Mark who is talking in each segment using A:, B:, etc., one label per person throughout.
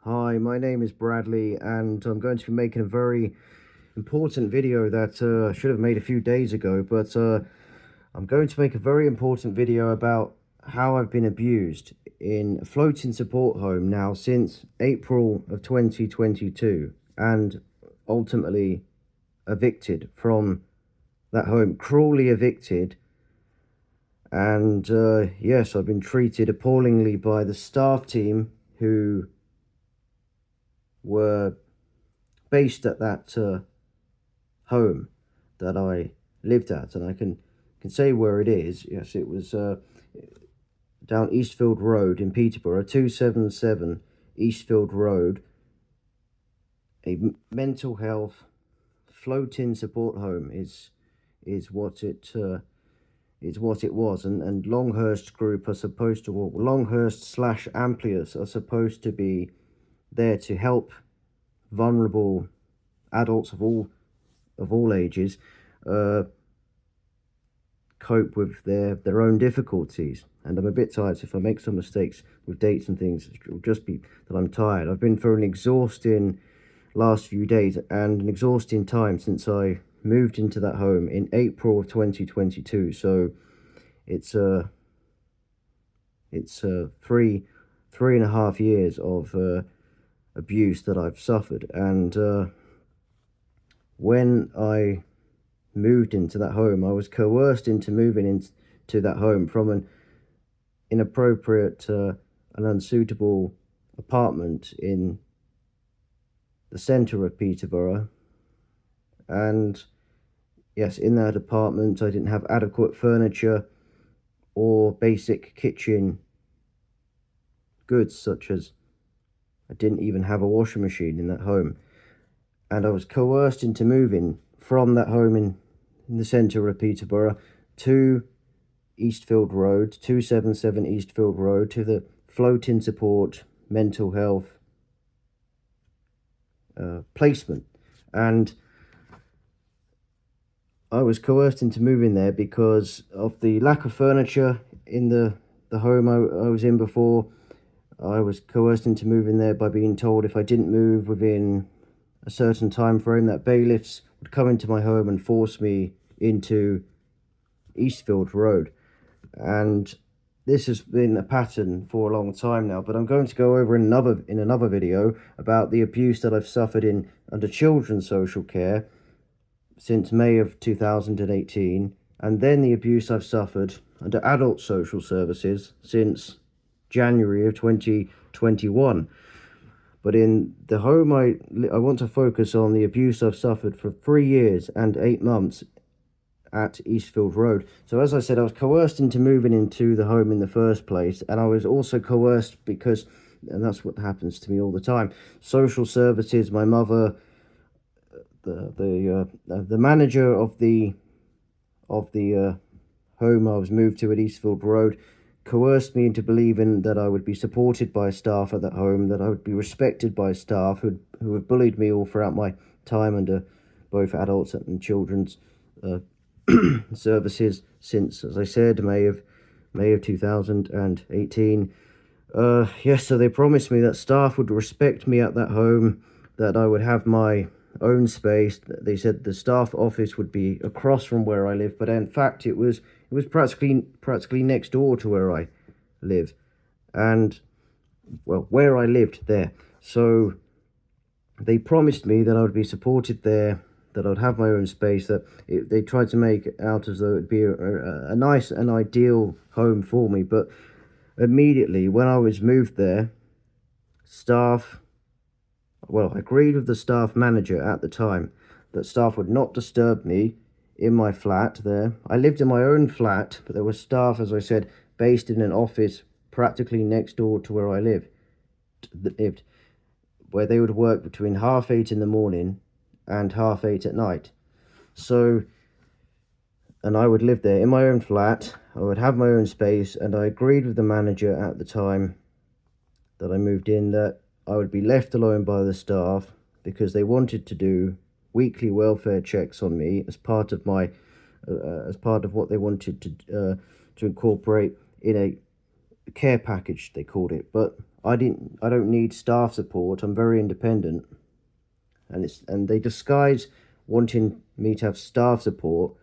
A: Hi, my name is Bradley, and I'm going to be making a very important video that I should have made a few days ago, but I'm going to make a very important video about how I've been abused in a floating support home now since April of 2022, and ultimately evicted from that home, cruelly evicted. And yes, I've been treated appallingly by the staff team who were based at that home that I lived at, and I can say where it is. Yes, it was down Eastfield Road in Peterborough, 277 Eastfield Road, a mental health floating support home is what it was, and Longhurst Group are supposed to, or Longhurst/Amplius are supposed to be there to help vulnerable adults of all ages cope with their own difficulties. And I'm a bit tired, so if I make some mistakes with dates and things, it'll just be that I'm tired. I've been through an exhausting last few days and an exhausting time since I moved into that home in April of 2022. So it's three and a half years of abuse that I've suffered. And when I moved into that home, I was coerced into moving into that home from an inappropriate and unsuitable apartment in the centre of Peterborough. And yes, in that apartment, I didn't have adequate furniture or basic kitchen goods, such as I didn't even have a washing machine in that home. And I was coerced into moving from that home in the centre of Peterborough to Eastfield Road, 277 Eastfield Road, to the floating support mental health placement. And I was coerced into moving there because of the lack of furniture in the home I was in before. I was coerced into moving there by being told if I didn't move within a certain time frame, that bailiffs would come into my home and force me into Eastfield Road. And this has been a pattern for a long time now, but I'm going to go over in another video about the abuse that I've suffered in under children's social care since May of 2018, and then the abuse I've suffered under adult social services since January of 2021. But in the home I want to focus on the abuse I've suffered for 3 years and 8 months at Eastfield Road. So as I said, I was coerced into moving into the home in the first place, and I was also coerced because, and that's what happens to me all the time, social services, my mother, the manager of the home I was moved to at Eastfield Road, coerced me into believing that I would be supported by staff at that home, that I would be respected by staff who have bullied me all throughout my time under both adults and children's services since, as I said, May of 2018. Yes, so they promised me that staff would respect me at that home, that I would have my own space. They said the staff office would be across from where I live, but in fact it was practically next door to where I live, and well, where I lived there. So they promised me that I would be supported there, that I'd have my own space, that they tried to make it out as though it'd be a nice and ideal home for me. But immediately when I was moved there, I agreed with the staff manager at the time that staff would not disturb me in my flat there. I lived in my own flat, but there were staff, as I said, based in an office practically next door to where I lived, where they would work between 8:30 in the morning and 8:30 at night. So, and I would live there in my own flat. I would have my own space, and I agreed with the manager at the time that I moved in that I would be left alone by the staff because they wanted to do weekly welfare checks on me as part of what they wanted to incorporate in a care package, they called it, but I don't need staff support. I'm very independent, and they disguise wanting me to have staff support.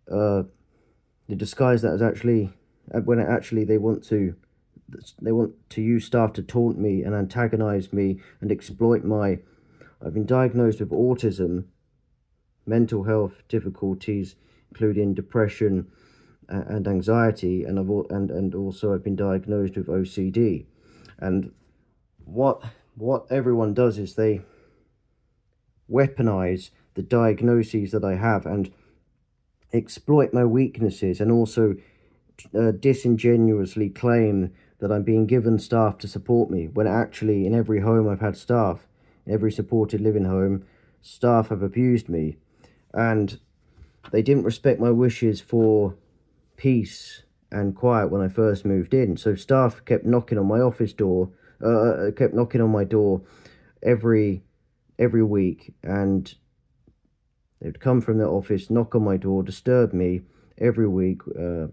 A: They disguise that as actually when actually they want to use staff to taunt me and antagonize me and exploit my. I've been diagnosed with autism, mental health difficulties, including depression and anxiety, and also I've been diagnosed with OCD. And what everyone does is they weaponize the diagnoses that I have and exploit my weaknesses, and also disingenuously claim that I'm being given staff to support me, when actually in every home I've had staff, in every supported living home, staff have abused me, and they didn't respect my wishes for peace and quiet when I first moved in. So staff kept knocking on my office door, kept knocking on my door every week, and they'd come from their office, knock on my door, disturb me every week. When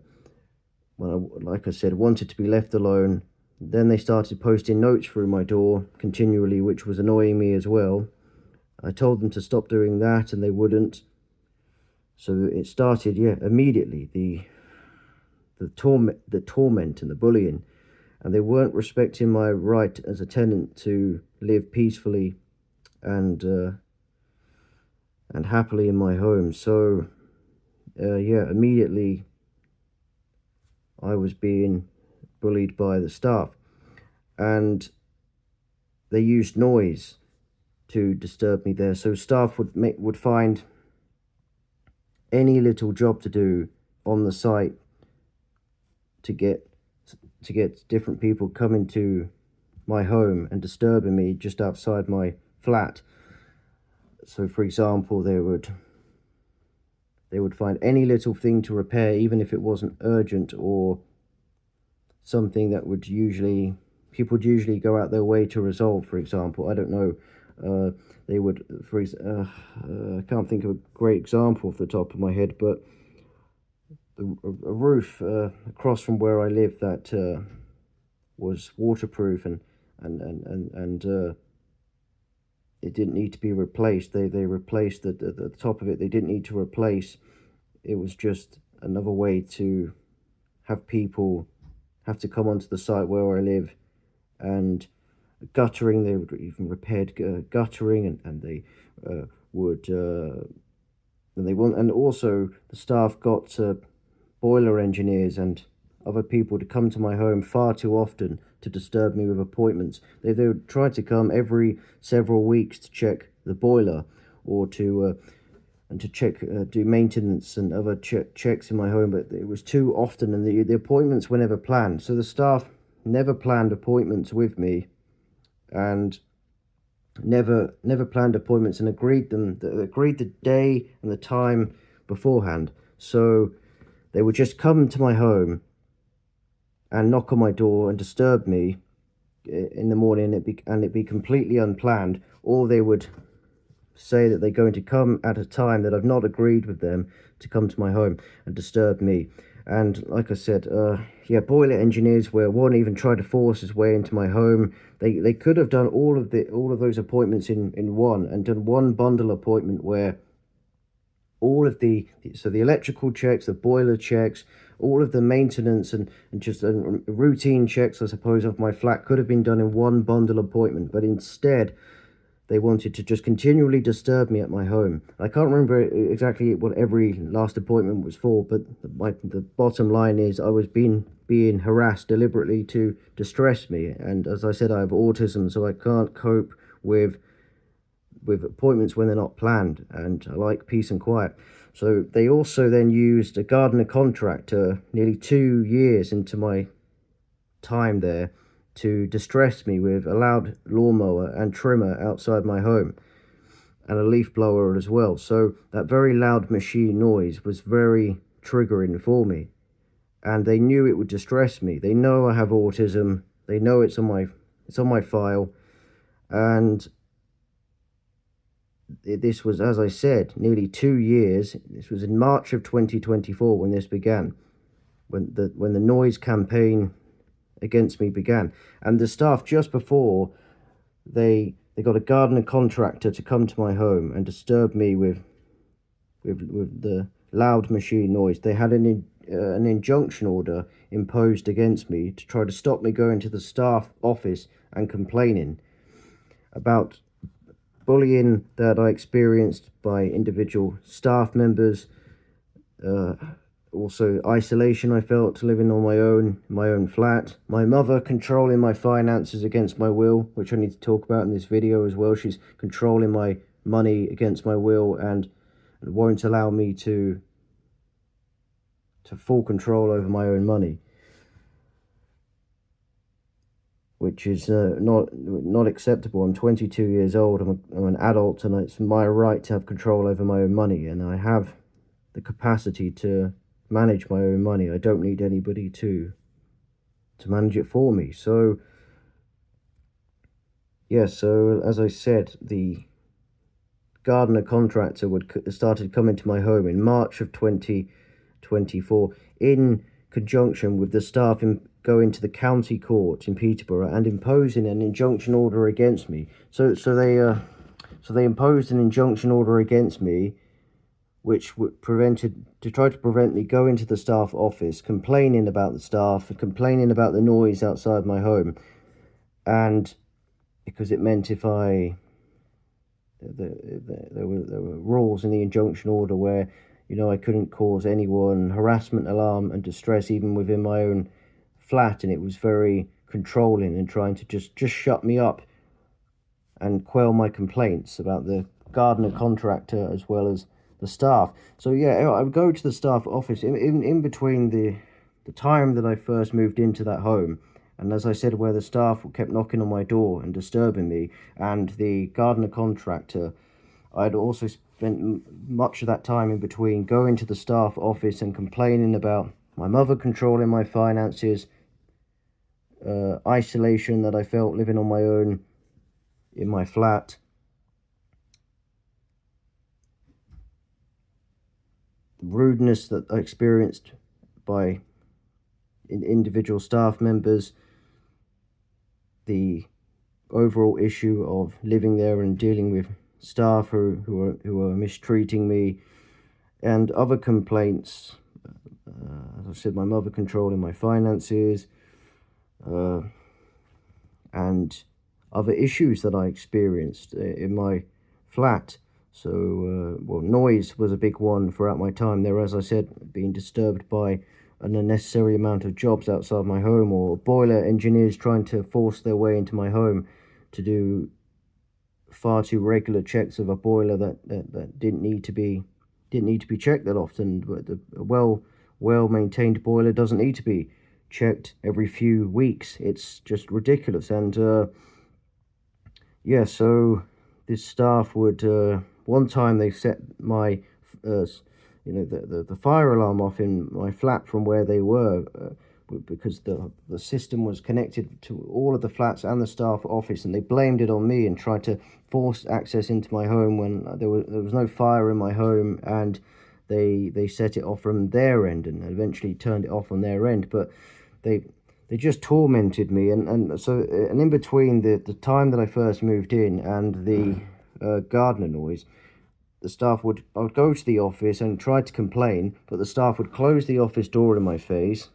A: I, like I said, wanted to be left alone. Then they started posting notes through my door continually, which was annoying me as well. I told them to stop doing that, and they wouldn't. So it started, immediately, the torment and the bullying, and they weren't respecting my right as a tenant to live peacefully and happily in my home. So immediately I was being bullied by the staff, and they used noise to disturb me there. So staff would find any little job to do on the site to get different people coming to my home and disturbing me just outside my flat. So for example, they would find any little thing to repair, even if it wasn't urgent or something that people would usually go out their way to resolve. For example, I don't know, they would, I can't think of a great example off the top of my head, but a roof across from where I live that was waterproof and it didn't need to be replaced. They replaced the top of it. They didn't need to replace. It was just another way to have people have to come onto the site where I live. And guttering, they would even repaired guttering, and they would and also the staff got boiler engineers and other people to come to my home far too often to disturb me with appointments. They would try to come every several weeks to check the boiler, or to check, do maintenance and other checks in my home, but it was too often, and the appointments were never planned. So the staff never planned appointments with me, and never planned appointments and agreed the day and the time beforehand. So they would just come to my home and knock on my door and disturb me in the morning, and it'd be completely unplanned, or they would say that they're going to come at a time that I've not agreed with them to come to my home and disturb me. And like I said, boiler engineers won't even try to force his way into my home. They could have done all of those appointments in one, and done one bundle appointment where all of the electrical checks, the boiler checks, all of the maintenance and just routine checks, I suppose, of my flat could have been done in one bundle appointment. But instead, they wanted to just continually disturb me at my home. I can't remember exactly what every last appointment was for, but the bottom line is I was being harassed deliberately to distress me. And as I said, I have autism, so I can't cope with appointments when they're not planned, and I like peace and quiet. So they also then used a gardener contractor nearly 2 years into my time there to distress me with a loud lawnmower and trimmer outside my home, and a leaf blower as well. So that very loud machine noise was very triggering for me, and they knew it would distress me. They know I have autism. They know it's on my file, and this was, as I said, nearly 2 years. This was in March of 2024 when this began, when the noise campaign against me began. And the staff, just before they got a gardener contractor to come to my home and disturb me with the loud machine noise, they had an injunction order imposed against me to try to stop me going to the staff office and complaining about bullying that I experienced by individual staff members, also isolation I felt living on my own flat, my mother controlling my finances against my will, which I need to talk about in this video as well. She's controlling my money against my will and won't allow me to full control over my own money, which is not acceptable. I'm 22 years old. I'm an adult, and it's my right to have control over my own money, and I have the capacity to manage my own money. I don't need anybody to manage it for me. So so as I said, the gardener contractor started coming to my home in March of 2024 in conjunction with the staff going to the county court in Peterborough and imposing an injunction order against me. So they imposed an injunction order against me, which tried to prevent me going to the staff office, complaining about the staff, complaining about the noise outside my home, and because it meant if there were rules in the injunction order where, I couldn't cause anyone harassment, alarm, and distress even within my own flat, and it was very controlling and trying to just shut me up and quell my complaints about the gardener contractor as well as the staff. So I would go to the staff office in between the time that I first moved into that home, and as I said, where the staff kept knocking on my door and disturbing me, and the gardener contractor. I'd also spent much of that time in between going to the staff office and complaining about my mother controlling my finances, isolation that I felt living on my own in my flat, the rudeness that I experienced by individual staff members, the overall issue of living there and dealing with staff who are mistreating me, and other complaints. As I said, my mother controlling my finances, and other issues that I experienced in my flat. So, noise was a big one throughout my time there. As I said, being disturbed by an unnecessary amount of jobs outside my home, or boiler engineers trying to force their way into my home to do far too regular checks of a boiler that didn't need to be checked that often. But a well maintained boiler doesn't need to be checked every few weeks. It's just ridiculous. And so this staff would one time they set my the fire alarm off in my flat from where they were, because the system was connected to all of the flats and the staff office, and they blamed it on me and tried to force access into my home when there was no fire in my home, and they set it off from their end and eventually turned it off on their end. But they just tormented me, and in between the time that I first moved in and the gardener noise, I would go to the office and try to complain, but the staff would close the office door in my face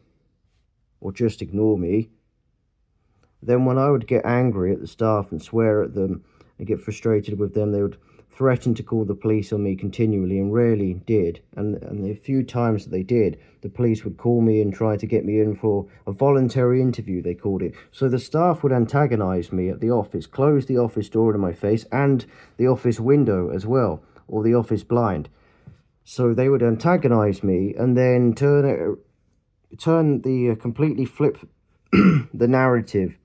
A: or just ignore me. Then when I would get angry at the staff and swear at them and get frustrated with them, they would threaten to call the police on me continually, and rarely did. And the few times that they did, the police would call me and try to get me in for a voluntary interview, they called it. So the staff would antagonize me at the office, close the office door in my face and the office window as well, or the office blind. So they would antagonize me and then completely flip the narrative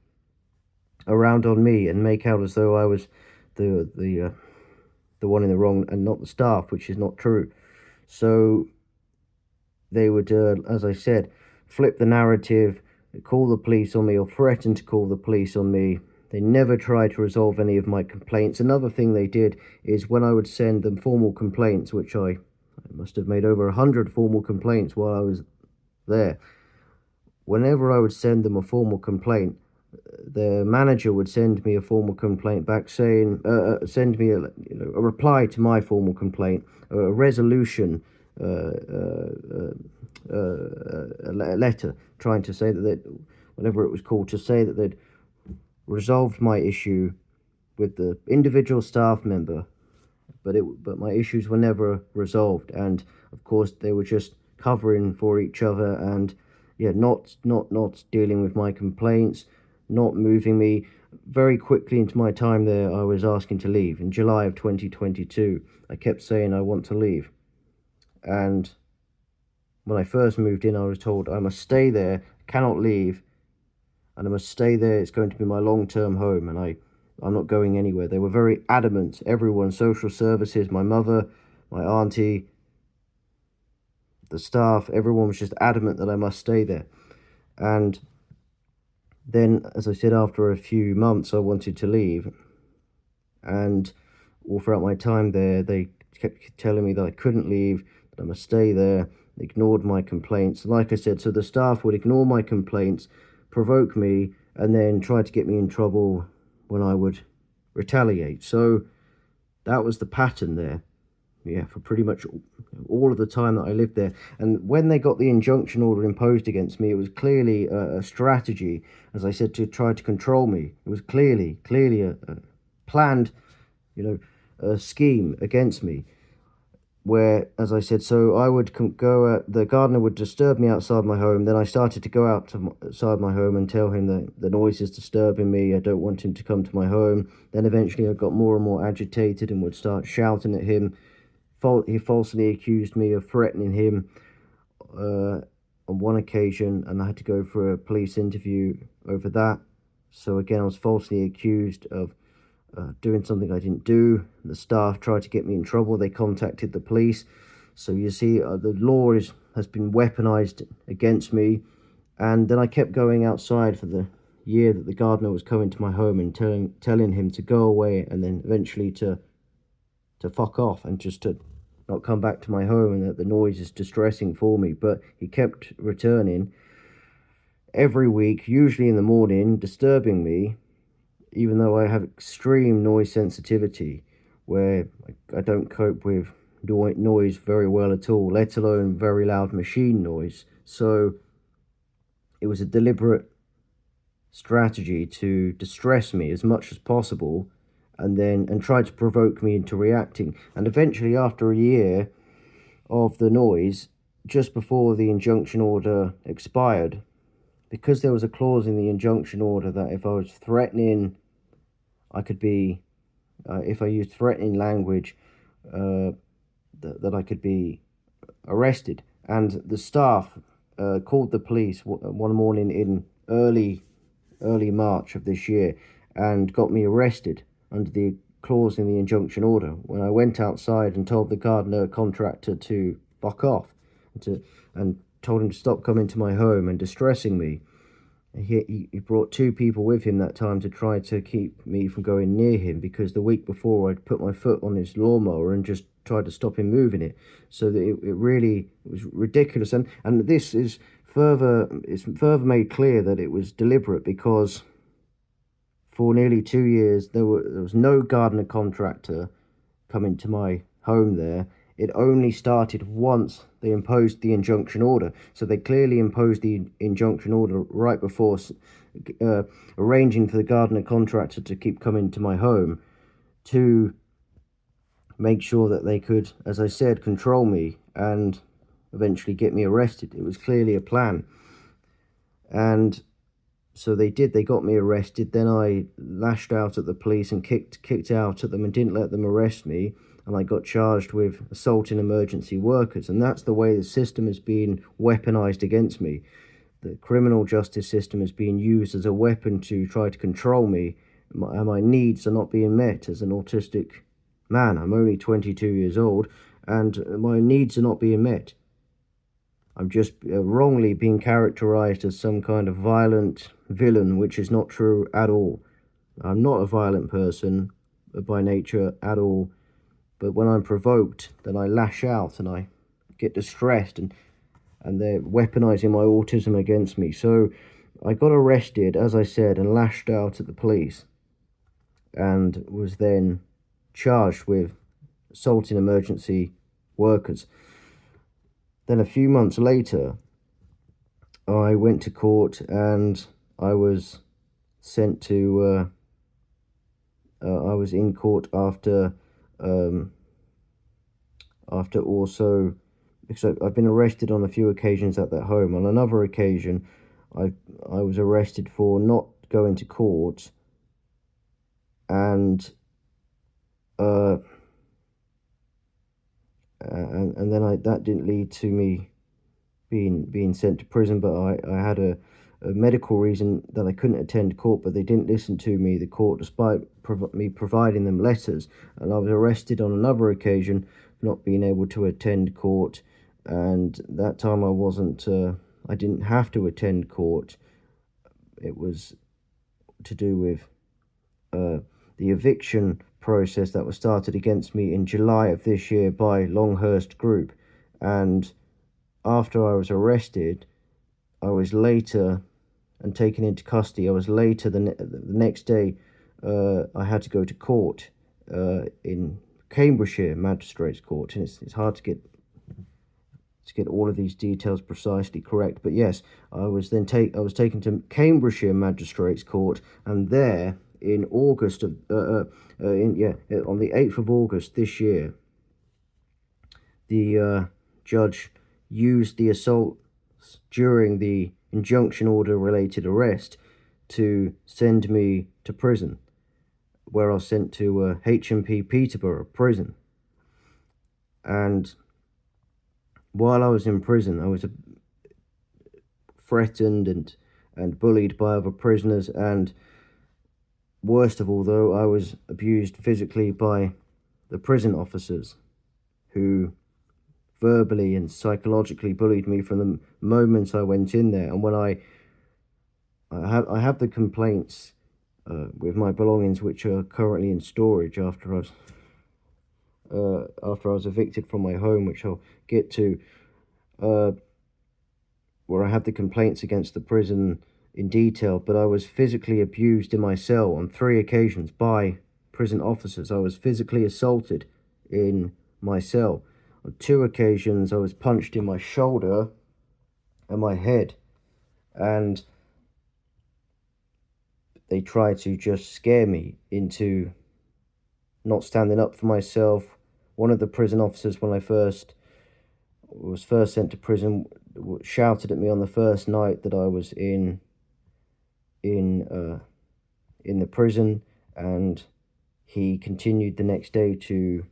A: around on me and make out as though I was the one in the wrong and not the staff, which is not true. So they would, as I said, flip the narrative, call the police on me or threaten to call the police on me. They never tried to resolve any of my complaints. Another thing they did is when I would send them formal complaints, which I must have made over 100 formal complaints while I was there, whenever I would send them a formal complaint, the manager would send me a formal complaint back saying, send me a reply to my formal complaint, a resolution, a letter trying to say that whatever it was called, to say that they'd resolved my issue with the individual staff member, but my issues were never resolved, and of course they were just covering for each other, and not dealing with my complaints, not moving me. Very quickly into my time there, I was asking to leave. In July of 2022, I kept saying I want to leave, and when I first moved in, I was told I must stay there, cannot leave, and I must stay there. It's going to be my long-term home, and I'm not going anywhere. They were very adamant. Everyone, social services, my mother, my auntie, the staff, everyone was just adamant that I must stay there. And then, as I said, after a few months, I wanted to leave. And all throughout my time there, they kept telling me that I couldn't leave, that I must stay there. They ignored my complaints. Like I said, so the staff would ignore my complaints, provoke me, and then try to get me in trouble when I would retaliate. So that was the pattern there, for pretty much all of the time that I lived there. And when they got the injunction order imposed against me, it was clearly a strategy, as I said, to try to control me. It was clearly a planned, a scheme against me, where, as I said, so I would go, the gardener would disturb me outside my home. Then I started to go outside my home and tell him that the noise is disturbing me. I don't want him to come to my home. Then eventually I got more and more agitated and would start shouting at him. He falsely accused me of threatening him on one occasion, and I had to go for a police interview over that. So again, I was falsely accused of doing something I didn't do. The staff tried to get me in trouble. They contacted the police. So you see, the law has been weaponized against me. And then I kept going outside for the year that the gardener was coming to my home and telling him to go away, and then eventually to fuck off and just to not come back to my home, and that the noise is distressing for me. But he kept returning every week, usually in the morning, disturbing me, even though I have extreme noise sensitivity, where I don't cope with noise very well at all, let alone very loud machine noise. So it was a deliberate strategy to distress me as much as possible, and try to provoke me into reacting. And eventually, after a year of the noise, just before the injunction order expired, because there was a clause in the injunction order that if I was threatening, I could be, if I used threatening language, that I could be arrested. And the staff called the police one morning in early March of this year and got me arrested under the clause in the injunction order, when I went outside and told the gardener contractor to fuck off, and told him to stop coming to my home and distressing me. He brought two people with him that time to try to keep me from going near him, because the week before I'd put my foot on his lawnmower and just tried to stop him moving it. So that it really was ridiculous. And this is further made clear that it was deliberate, because for nearly 2 years there was no gardener contractor coming to my home there. It only started once they imposed the injunction order. So they clearly imposed the injunction order right before arranging for the gardener contractor to keep coming to my home, to make sure that they could, as I said, control me and eventually get me arrested. It was clearly a plan. And so they did. They got me arrested. Then I lashed out at the police and kicked out at them and didn't let them arrest me. And I got charged with assaulting emergency workers. And that's the way the system has been weaponized against me. The criminal justice system is being used as a weapon to try to control me. My needs are not being met as an autistic man. I'm only 22 years old, and my needs are not being met. I'm just wrongly being characterized as some kind of violent villain, which is not true at all. I'm not a violent person by nature at all. But when I'm provoked, then I lash out and I get distressed. And and they're weaponizing my autism against me. So I got arrested, as I said, and lashed out at the police, and was then charged with assaulting emergency workers. Then a few months later, I went to court, and I was sent to I was in court after also, because I've been arrested on a few occasions at that home. On another occasion, I was arrested for not going to court, and then that didn't lead to me being sent to prison, but I had a medical reason that I couldn't attend court, but they didn't listen to me, the court, despite me providing them letters. And I was arrested on another occasion for not being able to attend court, and that time I didn't have to attend court. It was to do with the eviction process that was started against me in July of this year by Longhurst Group. And after I was arrested, I was later and taken into custody. I was later the next day. I had to go to court in Cambridgeshire Magistrates Court, and it's hard to get all of these details precisely correct. But yes, I was taken to Cambridgeshire Magistrates Court, and there in August of on the 8th of August this year, the judge used the assaults during the injunction order related arrest to send me to prison, where I was sent to H&P Peterborough prison. And while I was in prison, I was threatened and bullied by other prisoners, and worst of all, though, I was abused physically by the prison officers, who verbally and psychologically bullied me from the moment I went in there. And when I have the complaints with my belongings, which are currently in storage after I was evicted from my home, which I'll get to, where I have the complaints against the prison in detail. But I was physically abused in my cell on 3 occasions by prison officers. I was physically assaulted in my cell. On 2 occasions, I was punched in my shoulder and my head, and they tried to just scare me into not standing up for myself. One of the prison officers, when I was first sent to prison, shouted at me on the first night that I was in the prison, and he continued the next day to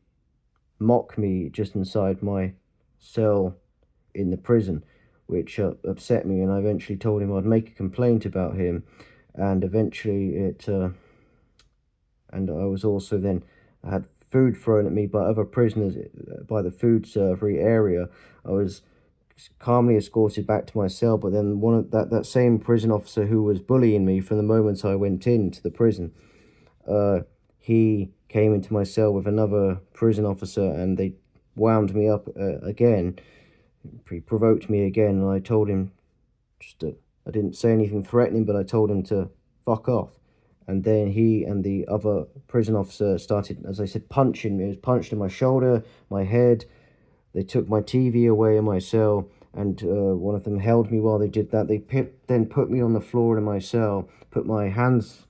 A: mock me just inside my cell in the prison, which upset me. And I eventually told him I'd make a complaint about him, and eventually and I was also then, I had food thrown at me by other prisoners by the food servery area. I was calmly escorted back to my cell, but then one of that same prison officer who was bullying me from the moment I went into the prison, he came into my cell with another prison officer, and they wound me up again. He provoked me again, and I told him I didn't say anything threatening, but I told him to fuck off. And then he and the other prison officer started, as I said, punching me. It was punched in my shoulder, my head. They took my TV away in my cell, and one of them held me while they did that. They then put me on the floor in my cell, put my hands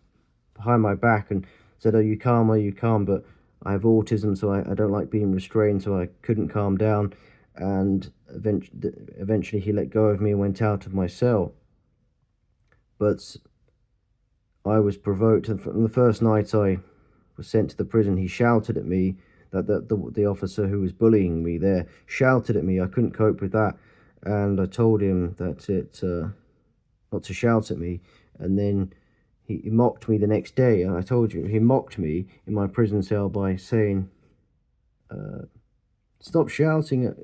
A: behind my back, and said, "Are you calm? Are you calm?" But I have autism, so I don't like being restrained, so I couldn't calm down. And eventually he let go of me and went out of my cell. But I was provoked, and from the first night I was sent to the prison, he shouted at me. The officer who was bullying me there shouted at me. I couldn't cope with that, and I told him that not to shout at me. And then he mocked me the next day. And I told you, he mocked me in my prison cell by saying, "Stop shouting at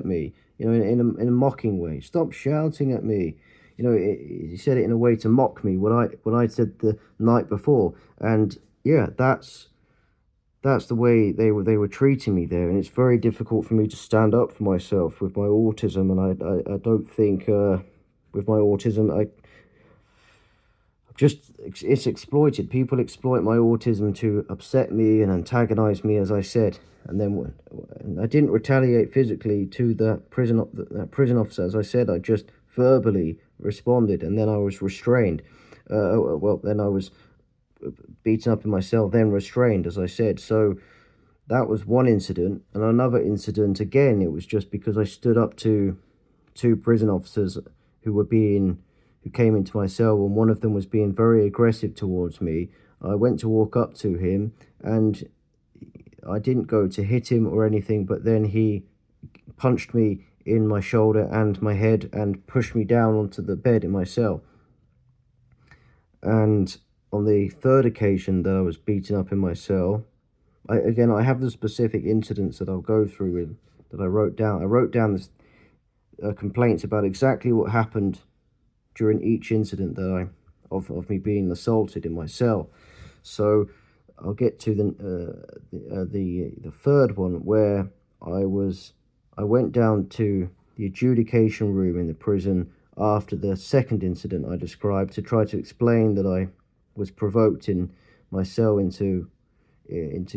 A: me," in a mocking way. "Stop shouting at me." He said it in a way to mock me, what I'd said the night before. And yeah, that's that's the way they were treating me there, and it's very difficult for me to stand up for myself with my autism. And I don't think with my autism, it's exploited. People exploit my autism to upset me and antagonize me, as I said. And then I didn't retaliate physically to that prison officer, as I said. I just verbally responded, and then I was restrained. Then I was beaten up in my cell, then restrained, as I said. So that was one incident. And another incident, again, it was just because I stood up to two prison officers who came into my cell, and one of them was being very aggressive towards me. I went to walk up to him, and I didn't go to hit him or anything, but then he punched me in my shoulder and my head and pushed me down onto the bed in my cell. And on the third occasion that I was beaten up in my cell, I have the specific incidents that I'll go through with, that I wrote down. I wrote down this complaints about exactly what happened during each incident of me being assaulted in my cell. So I'll get to the third one, where I went down to the adjudication room in the prison after the second incident I described, to try to explain that I was provoked in my cell into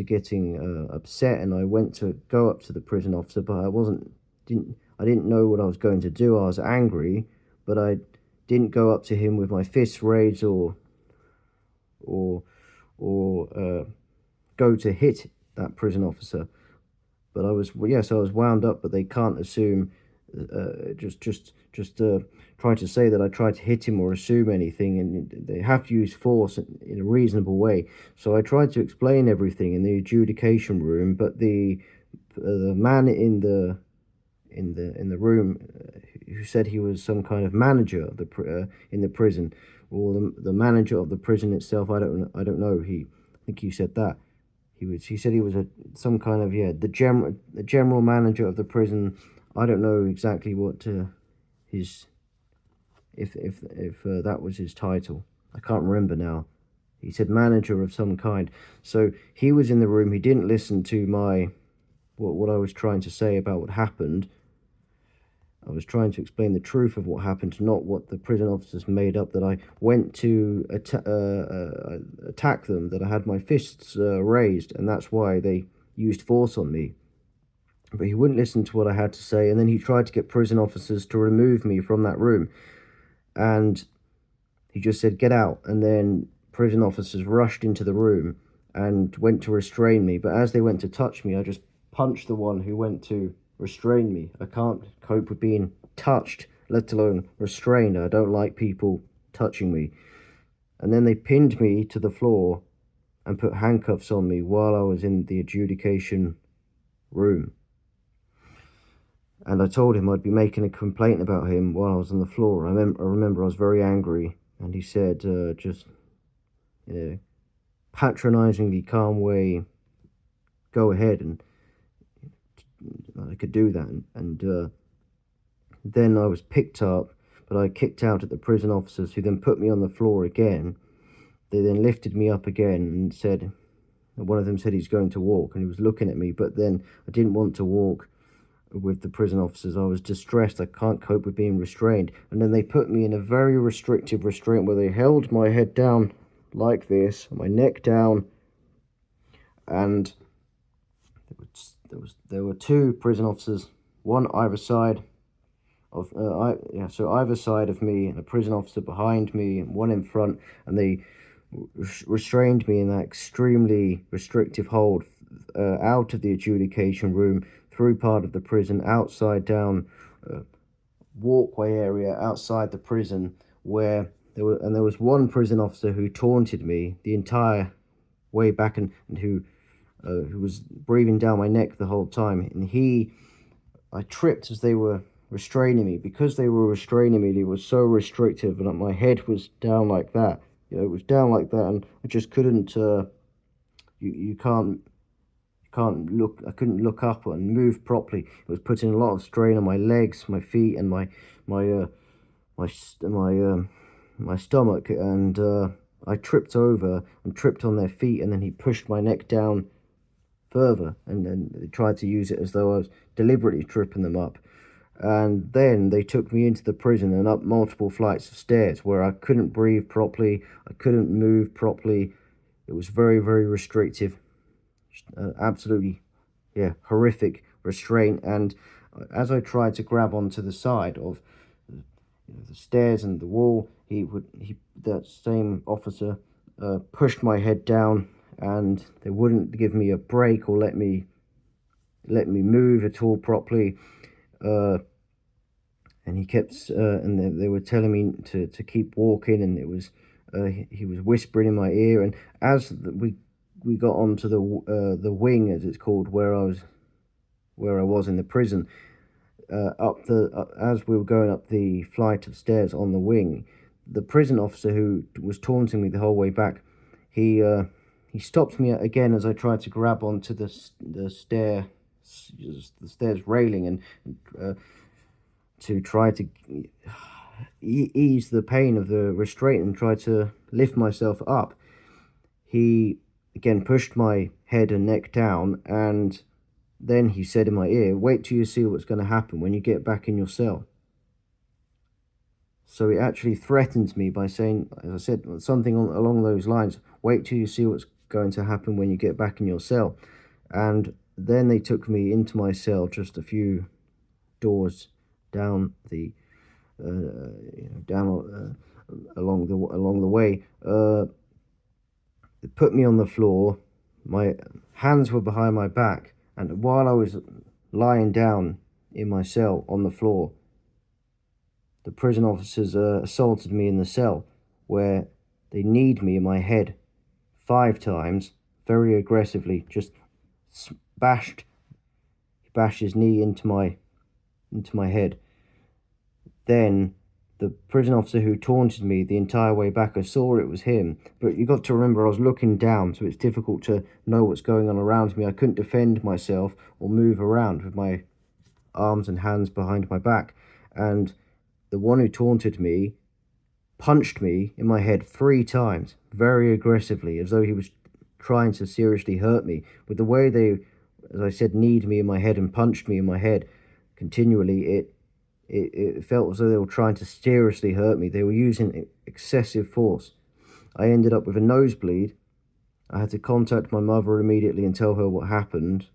A: getting upset, and I went to go up to the prison officer, but I didn't know what I was going to do. I was angry, but I didn't go up to him with my fists raised or go to hit that prison officer. But I was wound up, but they can't assume just try to say that I tried to hit him or assume anything, and they have to use force in a reasonable way. So I tried to explain everything in the adjudication room, but the man in the room, who said he was some kind of manager of in the prison, or the manager of the prison itself. I don't know. I think he said that. He said he was some kind of the general manager of the prison. I don't know exactly what his if that was his title. I can't remember now. He said manager of some kind. So he was in the room. He didn't listen to what I was trying to say about what happened. I was trying to explain the truth of what happened, not what the prison officers made up, that I went to attack them, that I had my fists raised, and that's why they used force on me. But he wouldn't listen to what I had to say, and then he tried to get prison officers to remove me from that room. And he just said, "Get out." And then prison officers rushed into the room and went to restrain me. But as they went to touch me, I just punched the one who went to restrain me. I can't cope with being touched, let alone restrained. I don't like people touching me. And then they pinned me to the floor and put handcuffs on me while I was in the adjudication room. And I told him I'd be making a complaint about him while I was on the floor. I remember I was very angry, and he said, just patronizingly calm way, go ahead, and I could do that. And then I was picked up, but I kicked out at the prison officers, who then put me on the floor again. They then lifted me up again and said, one of them said he's going to walk, and he was looking at me, but then I didn't want to walk with the prison officers. I was distressed. I can't cope with being restrained. And then they put me in a very restrictive restraint, where they held my head down like this, my neck down, and there were two prison officers, one either side of either side of me, and a prison officer behind me, and one in front, and they restrained me in that extremely restrictive hold, out of the adjudication room, through part of the prison, outside, down walkway area outside the prison, where there was one prison officer who taunted me the entire way back, and who was breathing down my neck the whole time. And I tripped as they were restraining me. Because they were restraining me, they were so restrictive, and my head was down like that. It was down like that, and I just couldn't. You can't look. I couldn't look up and move properly. It was putting a lot of strain on my legs, my feet, and my stomach. And I tripped over and tripped on their feet, and then he pushed my neck down further, and then they tried to use it as though I was deliberately tripping them up. And then they took me into the prison and up multiple flights of stairs where I couldn't breathe properly, I couldn't move properly. It was very, very restrictive, absolutely, yeah, horrific restraint. And as I tried to grab onto the side of the stairs and the wall, that same officer pushed my head down, and they wouldn't give me a break or let me move at all properly. And he kept and they were telling me to keep walking, and it was he was whispering in my ear. And as we got onto the wing, as it's called, where I was in the prison, as we were going up the flight of stairs on the wing, the prison officer who was taunting me the whole way back, he stopped me again as I tried to grab onto the stairs railing, and to try to ease the pain of the restraint and try to lift myself up. He again pushed my head and neck down, and then he said in my ear, "Wait till you see what's going to happen when you get back in your cell." So he actually threatened me by saying, as I said, something along those lines, "Wait till you see what's going to happen when you get back in your cell." And then they took me into my cell just a few doors down the along the way. They put me on the floor. My hands were behind my back, and while I was lying down in my cell on the floor, the prison officers assaulted me in the cell, where they kneed me in my head 5 times, very aggressively. Just bashed his knee into my head. Then the prison officer who taunted me the entire way back, I saw it was him, but you got to remember I was looking down, so it's difficult to know what's going on around me. I couldn't defend myself or move around with my arms and hands behind my back. And the one who taunted me punched me in my head 3 times, very aggressively, as though he was trying to seriously hurt me. With the way they, as I said, kneed me in my head and punched me in my head continually, it felt as though they were trying to seriously hurt me. They were using excessive force. I ended up with a nosebleed. I had to contact my mother immediately and tell her what happened.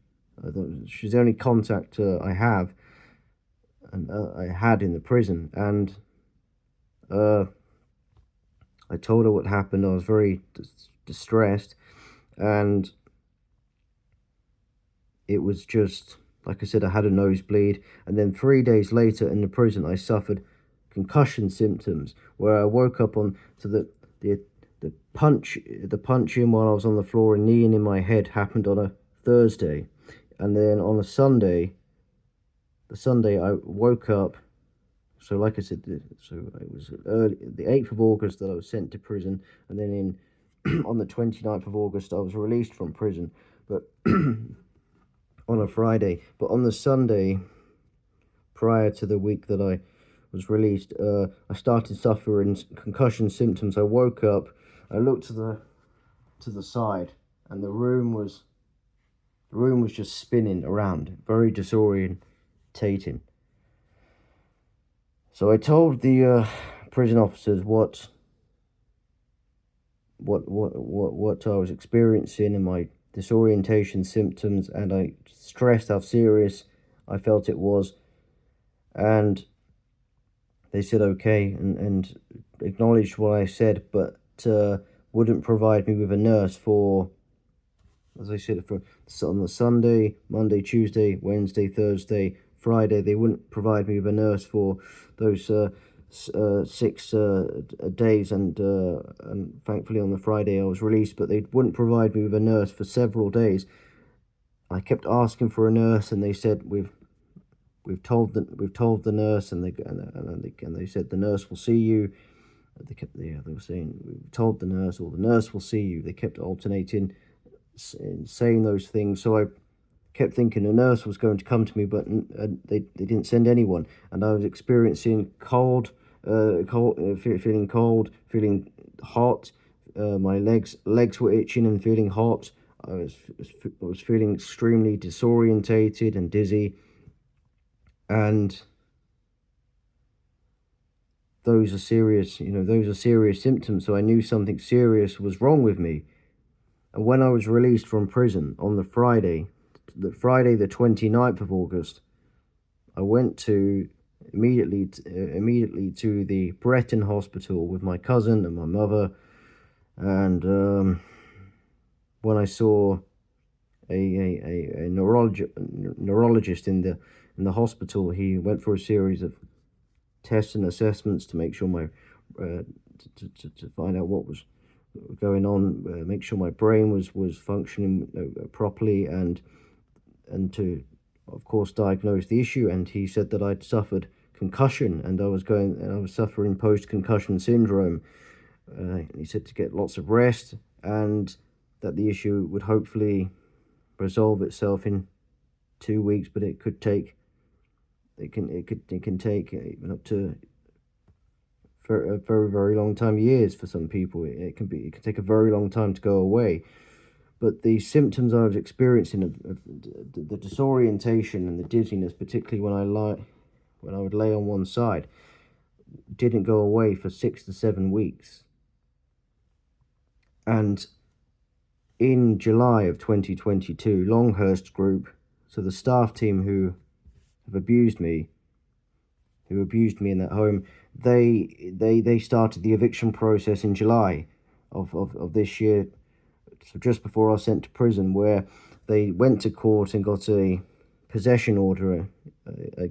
A: She's the only contact I have, and I had in the prison. And I told her what happened. I was very distressed, and it was just, like I said, I had a nosebleed, and then 3 days later in the prison, I suffered concussion symptoms, where I woke up on to the punching while I was on the floor and kneeing in my head happened on a Thursday, and then on a Sunday, I woke up. So like I said, so it was early, the 8th of August that I was sent to prison, and then on the 29th of August I was released from prison, but on a Friday. But on the Sunday, prior to the week that I was released, I started suffering concussion symptoms. I woke up, I looked to the side, and the room was just spinning around, very disorientating. So I told the prison officers what I was experiencing and my disorientation symptoms, and I stressed how serious I felt it was, and they said okay and acknowledged what I said, but wouldn't provide me with a nurse for, as I said, for on the Sunday, Monday, Tuesday, Wednesday, Thursday, Friday. They wouldn't provide me with a nurse for those 6 days, and thankfully on the Friday I was released, but they wouldn't provide me with a nurse for several days. I kept asking for a nurse, and they said we've told the nurse, and they said the nurse will see you. They were saying we've told the nurse, or the nurse will see you. They kept alternating saying those things, so I kept thinking a nurse was going to come to me, but they didn't send anyone, and I was experiencing feeling cold, feeling hot. My legs were itching and feeling hot. I was feeling extremely disorientated and dizzy, and those are serious, those are serious symptoms. So I knew something serious was wrong with me. And when I was released from prison on the Friday the 29th of August, I went immediately to the Breton Hospital with my cousin and my mother. And when I saw a neurologist in the hospital, he went through a series of tests and assessments to make sure to find out what was going on, make sure my brain was functioning properly, and to, of course, diagnose the issue. And he said that I'd suffered concussion, and I was suffering post-concussion syndrome. He said to get lots of rest, and that the issue would hopefully resolve itself in 2 weeks, but it can take even up to for a very, very long time, years for some people. It can take a very long time to go away. But the symptoms I was experiencing of the disorientation and the dizziness, particularly when I would lay on one side, didn't go away for 6 to 7 weeks. And in July of 2022, Longhurst Group, so the staff team who abused me in that home, they started the eviction process in July of this year, so just before I was sent to prison, where they went to court and got a possession order. They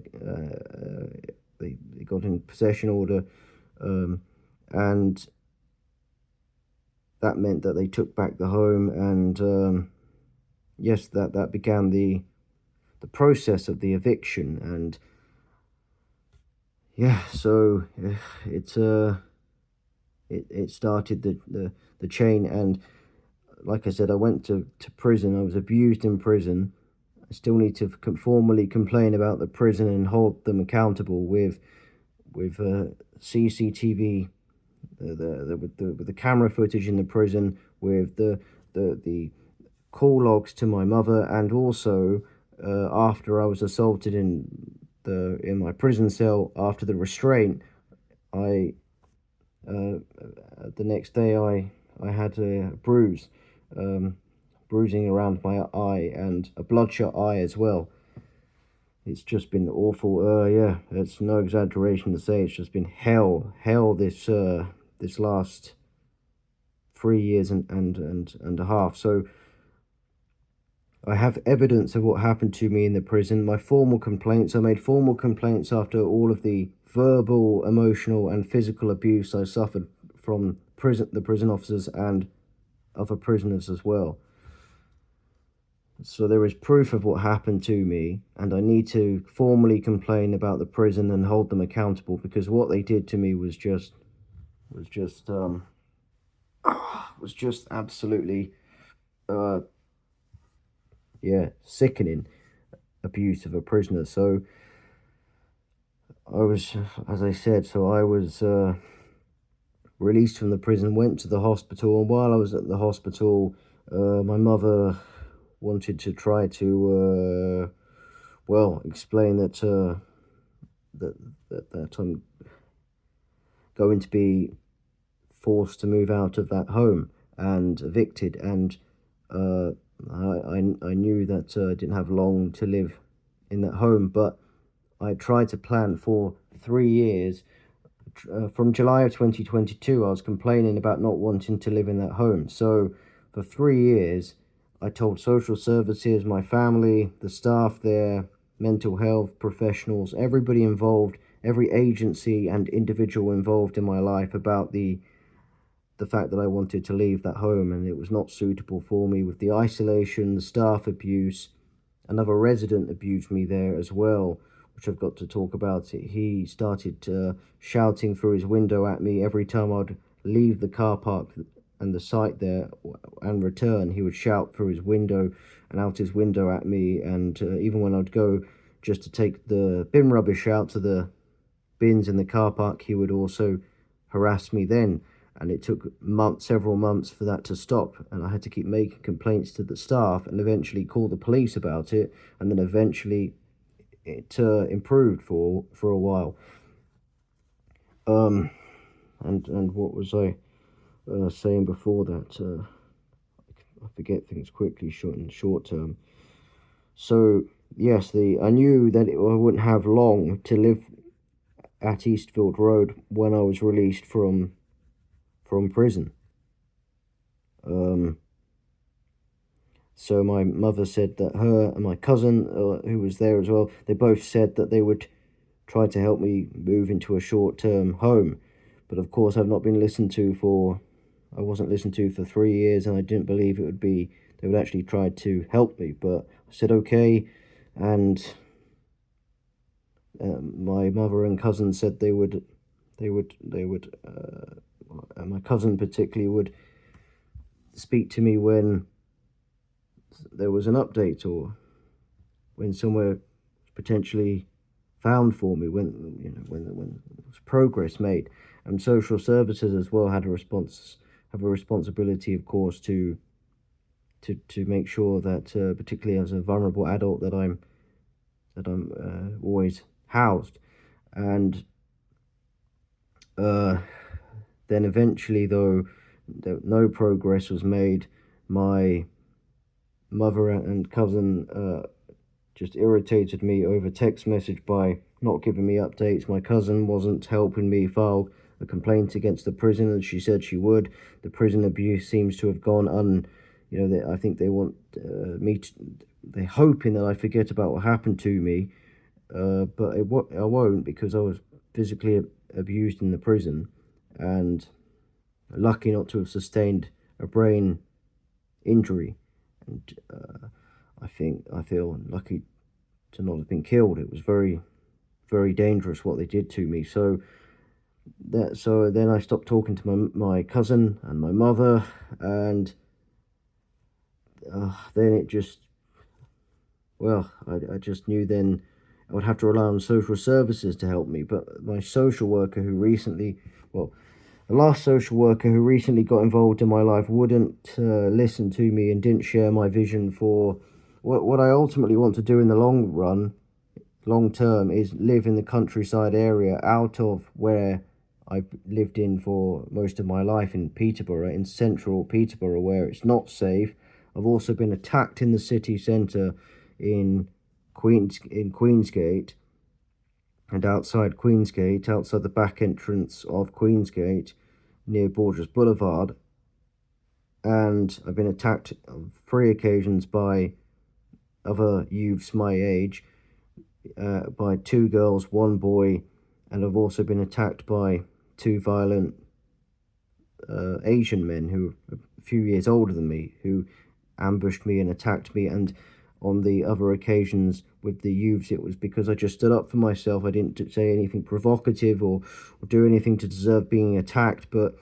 A: got a possession order, and that meant that they took back the home, and yes, that began the process of the eviction. And yeah, so it started the chain. And like I said, I went to prison. I was abused in prison. I still need to formally complain about the prison and hold them accountable with CCTV, with the camera footage in the prison, with the call logs to my mother, and also after I was assaulted in my prison cell, after the restraint, the next day I had a bruising around my eye and a bloodshot eye as well. It's just been awful. Yeah, it's no exaggeration to say it's just been hell this last 3 years and a half. So I have evidence of what happened to me in the prison. My formal complaints, I made formal complaints after all of the verbal, emotional and physical abuse I suffered from the prison officers and other prisoners as well. So there is proof of what happened to me, and I need to formally complain about the prison and hold them accountable, because what they did to me was just absolutely sickening abuse of a prisoner. So I was, as I said, released from the prison, went to the hospital, and while I was at the hospital, my mother wanted to try to explain that I'm going to be forced to move out of that home and evicted, and I knew that I didn't have long to live in that home, but I tried to plan for 3 years. From July of 2022, I was complaining about not wanting to live in that home. So for 3 years, I told social services, my family, the staff there, mental health professionals, everybody involved, every agency and individual involved in my life about the fact that I wanted to leave that home, and it was not suitable for me, with the isolation, the staff abuse. Another resident abused me there as well, which I've got to talk about. He started shouting through his window at me every time I'd leave the car park and the site there and return. He would shout through his window and out his window at me, and even when I'd go just to take the bin rubbish out to the bins in the car park, he would also harass me then. and it took several months for that to stop, and I had to keep making complaints to the staff and eventually call the police about it, and then eventually it improved for a while. And what was I saying before that? I forget things quickly, short term. So yes, I knew that I wouldn't have long to live at Eastfield Road when I was released from prison. So my mother said that her and my cousin, who was there as well, they both said that they would try to help me move into a short-term home. But of course, I've not been listened to I wasn't listened to for 3 years, and I didn't believe they would actually try to help me. But I said okay, and my mother and cousin said they would, and my cousin particularly would speak to me when there was an update or when somewhere potentially found for me, when when progress made. And social services as well have a responsibility, of course, to make sure that particularly as a vulnerable adult that I'm always housed. And then eventually, though no progress was made, my mother and cousin just irritated me over text message by not giving me updates. My cousin wasn't helping me file a complaint against the prison, as she said she would. The prison abuse seems to have gone I think they want they're hoping that I forget about what happened to me, but I won't, because I was physically abused in the prison, and lucky not to have sustained a brain injury. And I feel lucky to not have been killed. It was very, very dangerous what they did to me. So then I stopped talking to my cousin and my mother, and then it just, I just knew then I would have to rely on social services to help me. But my social worker the last social worker who recently got involved in my life wouldn't listen to me and didn't share my vision for what I ultimately want to do in the long term, is live in the countryside area out of where I've lived in for most of my life, in Peterborough, in central Peterborough, where it's not safe. I've also been attacked in the city centre in Queensgate, and outside Queensgate, outside the back entrance of Queensgate, near Borges Boulevard. And I've been attacked on 3 occasions by other youths my age, by 2 girls, 1 boy, and I've also been attacked by 2 violent Asian men who are a few years older than me, who ambushed me and attacked me. And on the other occasions with the youths, it was because I just stood up for myself. I didn't say anything provocative or do anything to deserve being attacked, but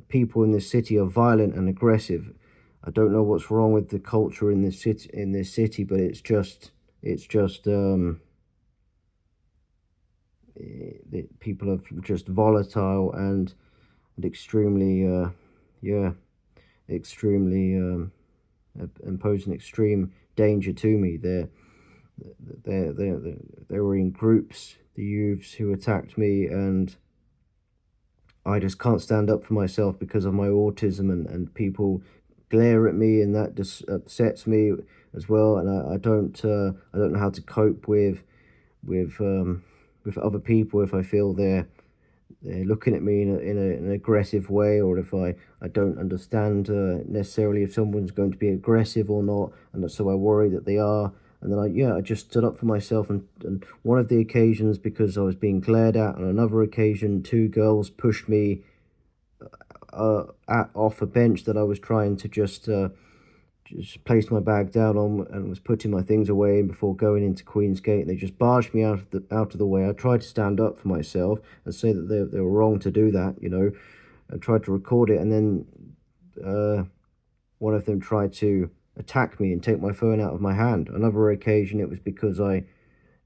A: people in this city are violent and aggressive. I don't know what's wrong with the culture in this city, but it's just people are just volatile and extremely imposing extreme danger to me. They were in groups, the youths who attacked me, and I just can't stand up for myself because of my autism, and people glare at me, and that just upsets me as well. And I don't know how to cope with other people if I feel they're looking at me in an aggressive way, or if I don't understand necessarily if someone's going to be aggressive or not, and so I worry that they are. And then I just stood up for myself, and one of the occasions, because I was being glared at, on another occasion 2 girls pushed me off a bench that I was trying to just placed my bag down on, and was putting my things away before going into Queensgate, and they just barged me out of the way. I tried to stand up for myself and say that they were wrong to do that, I tried to record it, and then one of them tried to attack me and take my phone out of my hand. Another occasion, it was because I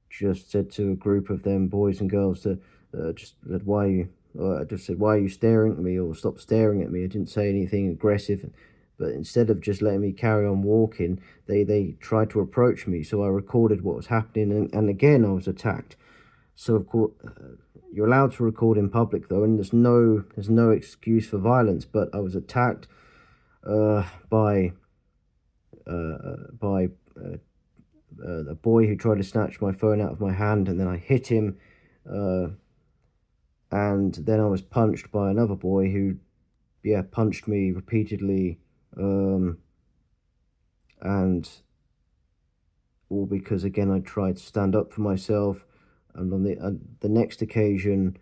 A: just said to a group of them, boys and girls, why I just said, "Why are you staring at me?" or "Stop staring at me." I didn't say anything aggressive, but instead of just letting me carry on walking, they tried to approach me. So I recorded what was happening, and again I was attacked. So of course, you're allowed to record in public though, and there's no excuse for violence. But I was attacked uh, by by a boy who tried to snatch my phone out of my hand, and then I hit him, uh, and then I was punched by another boy who, yeah, punched me repeatedly, and all because again I tried to stand up for myself. And on the next occasion,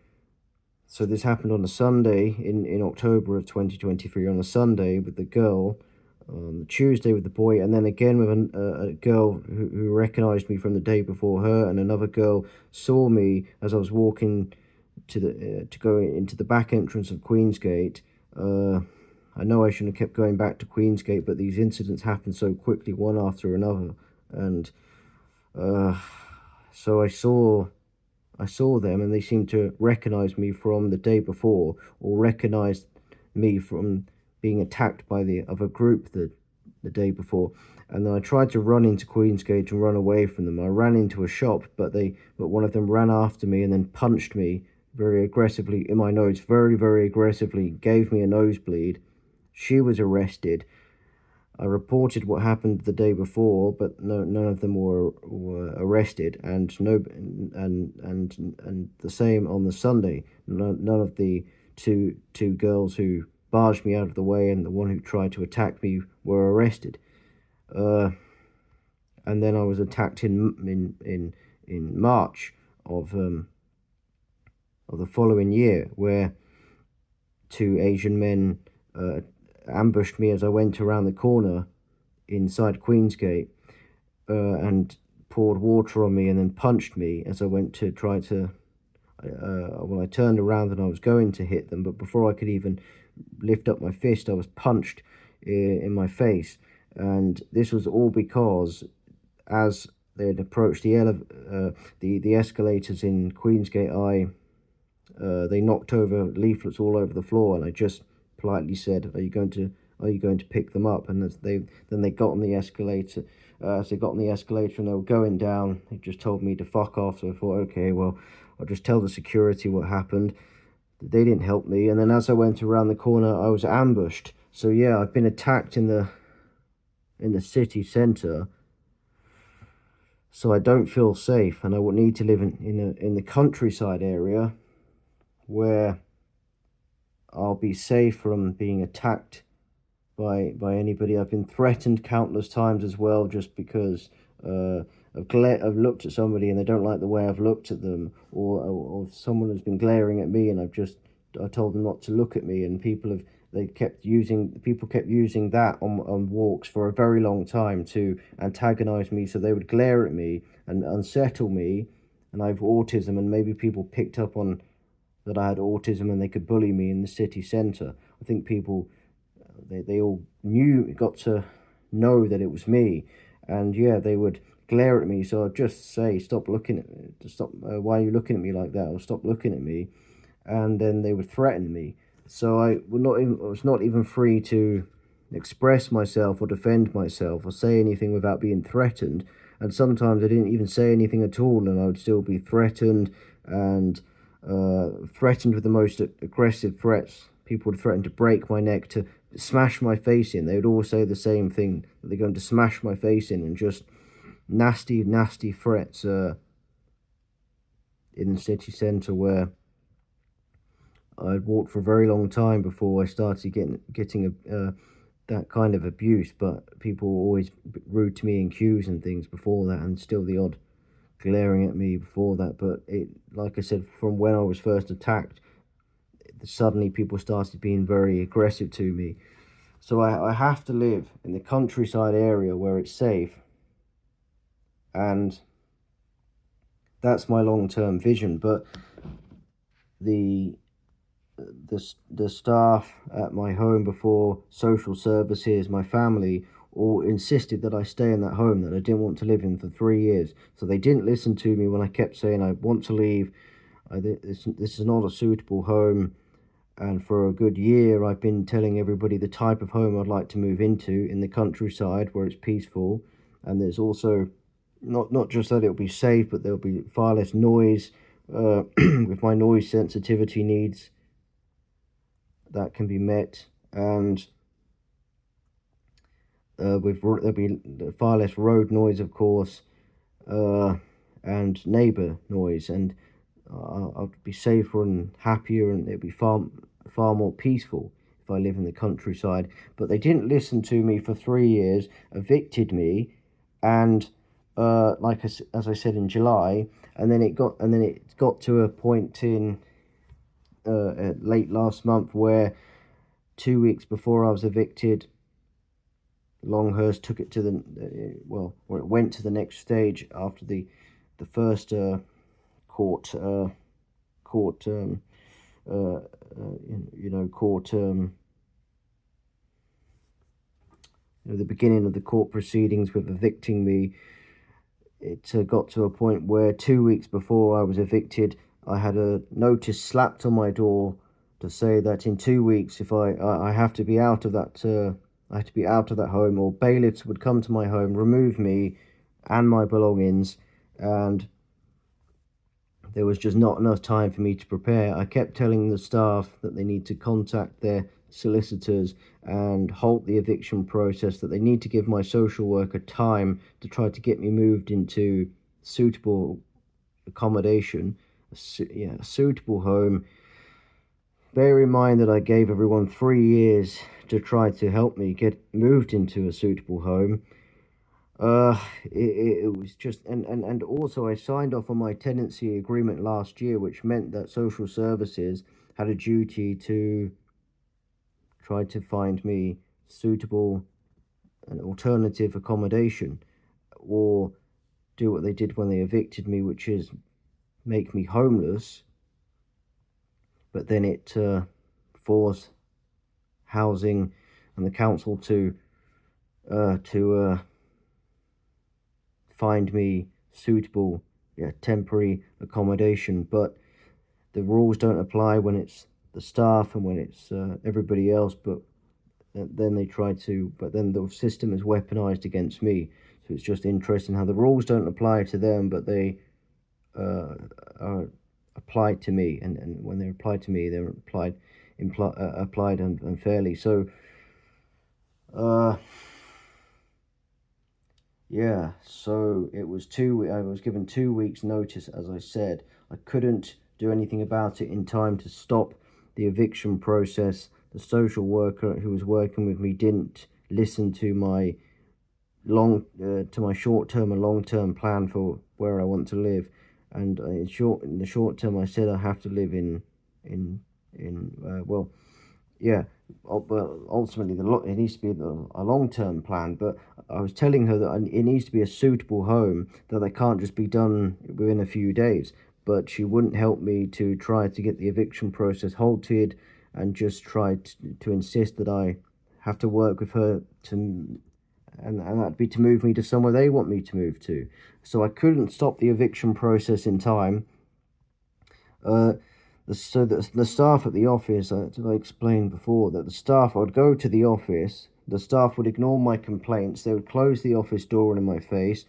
A: so this happened on a Sunday in October of 2023, on a Sunday with the girl, on the Tuesday with the boy, and then again with a girl who recognized me from the day before her, and another girl saw me as I was walking to go into the back entrance of Queensgate. I know I shouldn't have kept going back to Queensgate, but these incidents happened so quickly, one after another, and so I saw them, and they seemed to recognize me from the day before, or recognized me from being attacked by the other group the day before. And then I tried to run into Queensgate and run away from them. I ran into a shop, but one of them ran after me and then punched me very aggressively in my nose, very, very aggressively, gave me a nosebleed. She was arrested. I reported what happened the day before, but none of them were arrested, and the same on the Sunday. None of the two girls who barged me out of the way and the one who tried to attack me were arrested. And then I was attacked in March of the following year, where two Asian men ambushed me as I went around the corner inside Queensgate, and poured water on me and then punched me as I went to try to. I turned around and I was going to hit them, but before I could even lift up my fist, I was punched in my face. And this was all because, as they had approached the escalators in Queensgate, they knocked over leaflets all over the floor, and I just politely said, "Are you going to pick them up?" And they got on the escalator. As they got on the escalator and they were going down, they just told me to fuck off. So I thought, okay, well, I'll just tell the security what happened. They didn't help me, and then as I went around the corner, I was ambushed. So yeah, I've been attacked in the city centre. So I don't feel safe, and I would need to live in the countryside area where I'll be safe from being attacked by anybody. I've been threatened countless times as well, just because I've looked at somebody and they don't like the way I've looked at them, or someone has been glaring at me and I told them not to look at me, and people kept using that on walks for a very long time to antagonize me. So they would glare at me and unsettle me, and I have autism, and maybe people picked up on that I had autism and they could bully me in the city centre. I think people, they all got to know that it was me, and yeah, they would glare at me. So I'd just say, why are you looking at me like that, or stop looking at me, and then they would threaten me. So I was not even free to express myself or defend myself or say anything without being threatened. And sometimes I didn't even say anything at all, and I would still be threatened, and threatened with the most aggressive threats. People would threaten to break my neck, to smash my face in. They would all say the same thing, that they're going to smash my face in, and just nasty, nasty threats in the city centre, where I'd walked for a very long time before I started getting that kind of abuse. But people were always rude to me in queues and things before that, and still the odd glaring at me before that. But like I said, from when I was first attacked, suddenly people started being very aggressive to me. So I have to live in the countryside area where it's safe, and that's my long-term vision. But the staff at my home before, social services, my family, all insisted that I stay in that home that I didn't want to live in for 3 years. So they didn't listen to me when I kept saying I want to leave. This is not a suitable home. And for a good year, I've been telling everybody the type of home I'd like to move into in the countryside where it's peaceful. And there's also not just that it'll be safe, but there'll be far less noise with my noise sensitivity needs that can be met. And there'll be far less road noise, of course, and neighbour noise. And I'll be safer and happier, and it'll be far more peaceful if I live in the countryside. But they didn't listen to me for 3 years, evicted me, and as I said, in July, and then it got to a point in late last month where 2 weeks before I was evicted, Longhurst took it to or it went to the next stage after the first court court the beginning of the court proceedings with evicting me. It got to a point where 2 weeks before I was evicted, I had a notice slapped on my door to say that in 2 weeks, if I have to be out of that I had to be out of that home, or bailiffs would come to my home, remove me and my belongings, and there was just not enough time for me to prepare. I kept telling the staff that they need to contact their solicitors and halt the eviction process, that they need to give my social worker time to try to get me moved into suitable accommodation, a suitable home. Bear in mind that I gave everyone 3 years to try to help me get moved into a suitable home. It was just, and also I signed off on my tenancy agreement last year, which meant that social services had a duty to try to find me suitable and alternative accommodation, or do what they did when they evicted me, which is make me homeless. But then it forced housing and the council to find me suitable temporary accommodation. But the rules don't apply when it's the staff and when it's everybody else. But then the system is weaponized against me. So it's just interesting how the rules don't apply to them, but they are applied to me, and when they're applied to me, they're applied unfairly. So so it was I was given 2 weeks notice. As I said, I couldn't do anything about it in time to stop the eviction process. The social worker who was working with me didn't listen to my short-term and long-term plan for where I want to live. And in the short term, I said I have to live ultimately it needs to be a long-term plan. But I was telling her that it needs to be a suitable home, that they can't just be done within a few days. But she wouldn't help me to try to get the eviction process halted, and just tried to insist that I have to work with her and that'd be to move me to somewhere they want me to move to. So I couldn't stop the eviction process in time. The staff at the office, as I explained before, that the staff, I would go to the office, the staff would ignore my complaints, they would close the office door in my face.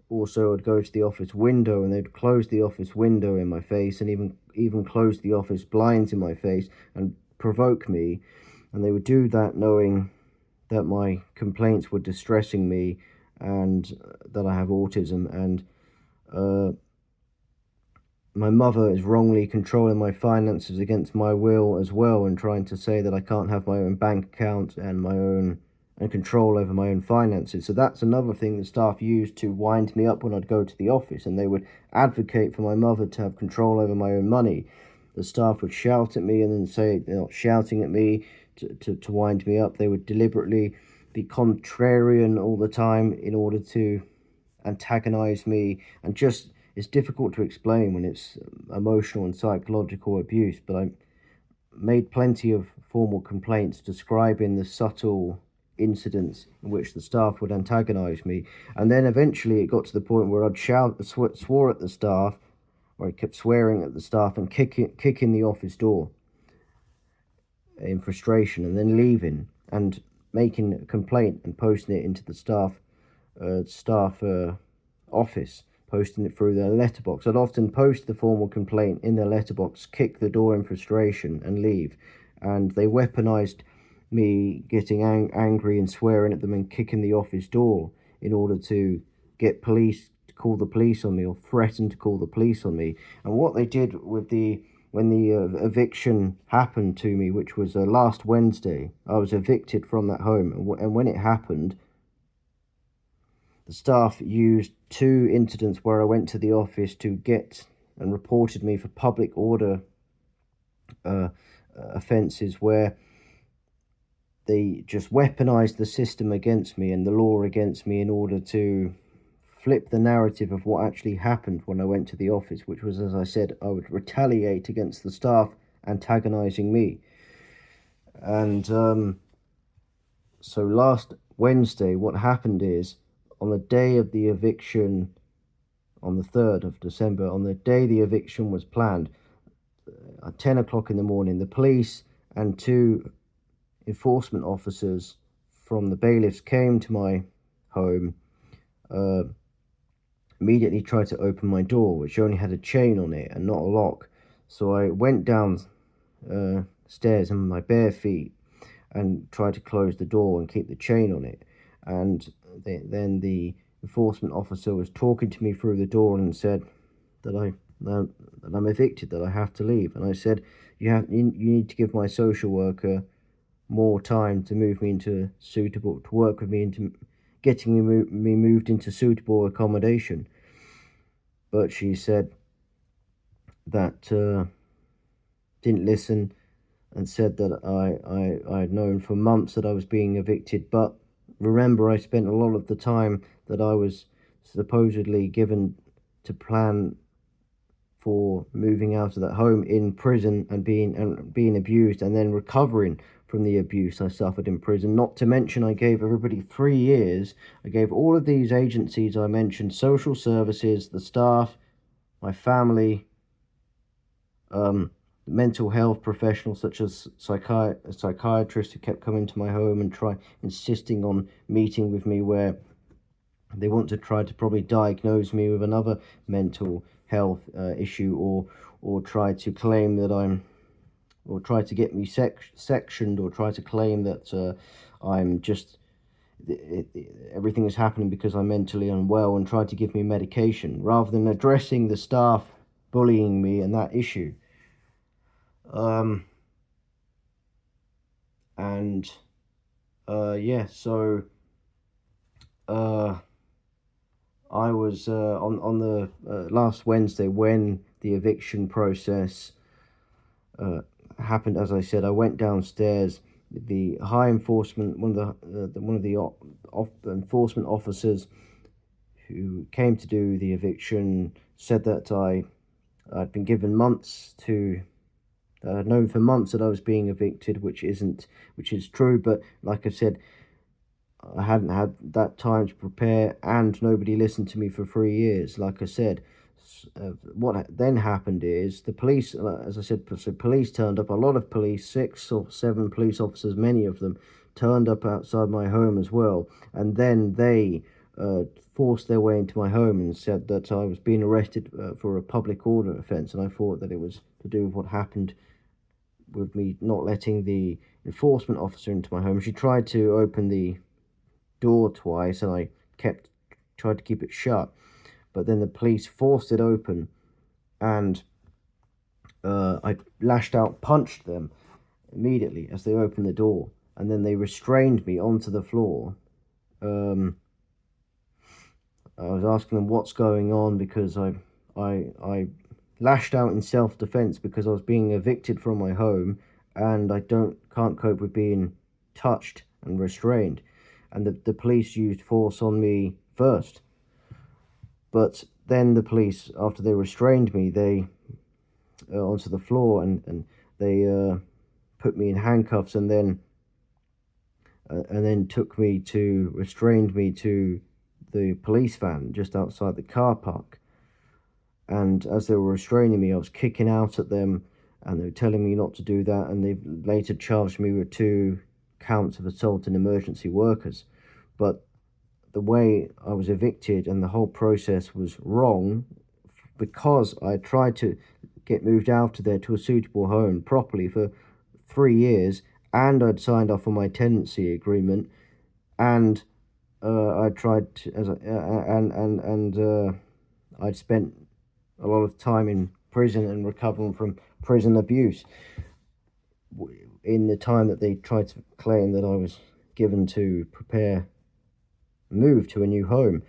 A: Also, I'd go to the office window and they'd close the office window in my face, and even close the office blinds in my face and provoke me. And they would do that knowing that my complaints were distressing me, and that I have autism, and my mother is wrongly controlling my finances against my will as well, and trying to say that I can't have my own bank account and control over my own finances. So that's another thing the staff used to wind me up when I'd go to the office, and they would advocate for my mother to have control over my own money. The staff would shout at me and then say they're not shouting at me to wind me up. They would deliberately be contrarian all the time in order to antagonize me, and just, it's difficult to explain when it's emotional and psychological abuse. But I made plenty of formal complaints describing the subtle incidents in which the staff would antagonize me. And then eventually it got to the point where I'd swore at the staff where he kept swearing at the staff and kicking the office door in frustration, and then leaving and making a complaint and posting it into the staff office, posting it through their letterbox. I'd often post the formal complaint in their letterbox, kick the door in frustration, and leave. And they weaponized me getting angry and swearing at them and kicking the office door in order to get police to call the police on me, or threaten to call the police on me. And what they did when the eviction happened to me, which was last Wednesday, I was evicted from that home, and when it happened, the staff used 2 incidents where I went to the office to get and reported me for public order offences, where they just weaponized the system against me and the law against me in order to flip the narrative of what actually happened when I went to the office, which was, as I said, I would retaliate against the staff antagonizing me. And so last Wednesday, what happened is, on the day of the eviction, on the 3rd of December, on the day the eviction was planned, at 10 o'clock in the morning, the police and 2 enforcement officers from the bailiffs came to my home, immediately tried to open my door, which only had a chain on it and not a lock. So I went down stairs on my bare feet and tried to close the door and keep the chain on it. And then the enforcement officer was talking to me through the door and said that I'm evicted, that I have to leave. And I said, you need to give my social worker more time to move me into suitable, to work with me into getting me moved into suitable accommodation. But she said that didn't listen, and said that I had known for months that I was being evicted. But remember, I spent a lot of the time that I was supposedly given to plan for moving out of that home in prison and being abused, and then recovering from the abuse I suffered in prison. Not to mention, I gave everybody 3 years. I gave all of these agencies I mentioned, social services, the staff, my family, mental health professionals such as psychiatrists who kept coming to my home and insisting on meeting with me, where they want to try to probably diagnose me with another mental health issue, or try to claim that or try to get me sectioned, or try to claim that I'm just everything is happening because I'm mentally unwell, and try to give me medication rather than addressing the staff bullying me and that issue. So I was on the last Wednesday, when the eviction process happened. As I said, I went downstairs. The high enforcement, one of the enforcement officers who came to do the eviction, said that I'd been given months to. I'd known for months that I was being evicted, which is true. But like I said, I hadn't had that time to prepare, and nobody listened to me for 3 years. Like I said, what then happened is the police, as I said, so police turned up. A lot of police, 6 or 7 police officers, many of them, turned up outside my home as well. And then they forced their way into my home and said that I was being arrested for a public order offence. And I thought that it was to do with what happened with me not letting the enforcement officer into my home. She tried to open the door twice, and I tried to keep it shut, but then the police forced it open, and I lashed out, punched them immediately as they opened the door, and then they restrained me onto the floor. I was asking them what's going on, because I lashed out in self-defense because I was being evicted from my home, and I can't cope with being touched and restrained. And the police used force on me first. But then the police, after they restrained me, they onto the floor, and they put me in handcuffs, and then restrained me to the police van just outside the car park. and as they were restraining me, I was kicking out at them, and they were telling me not to do that, and they later charged me with 2 counts of assaulting emergency workers. But the way I was evicted and the whole process was wrong, because I tried to get moved out of there to a suitable home properly for 3 years, and I'd signed off on my tenancy agreement, and I tried to, I'd spent a lot of time in prison and recovering from prison abuse in the time that they tried to claim that I was given to prepare a move to a new home.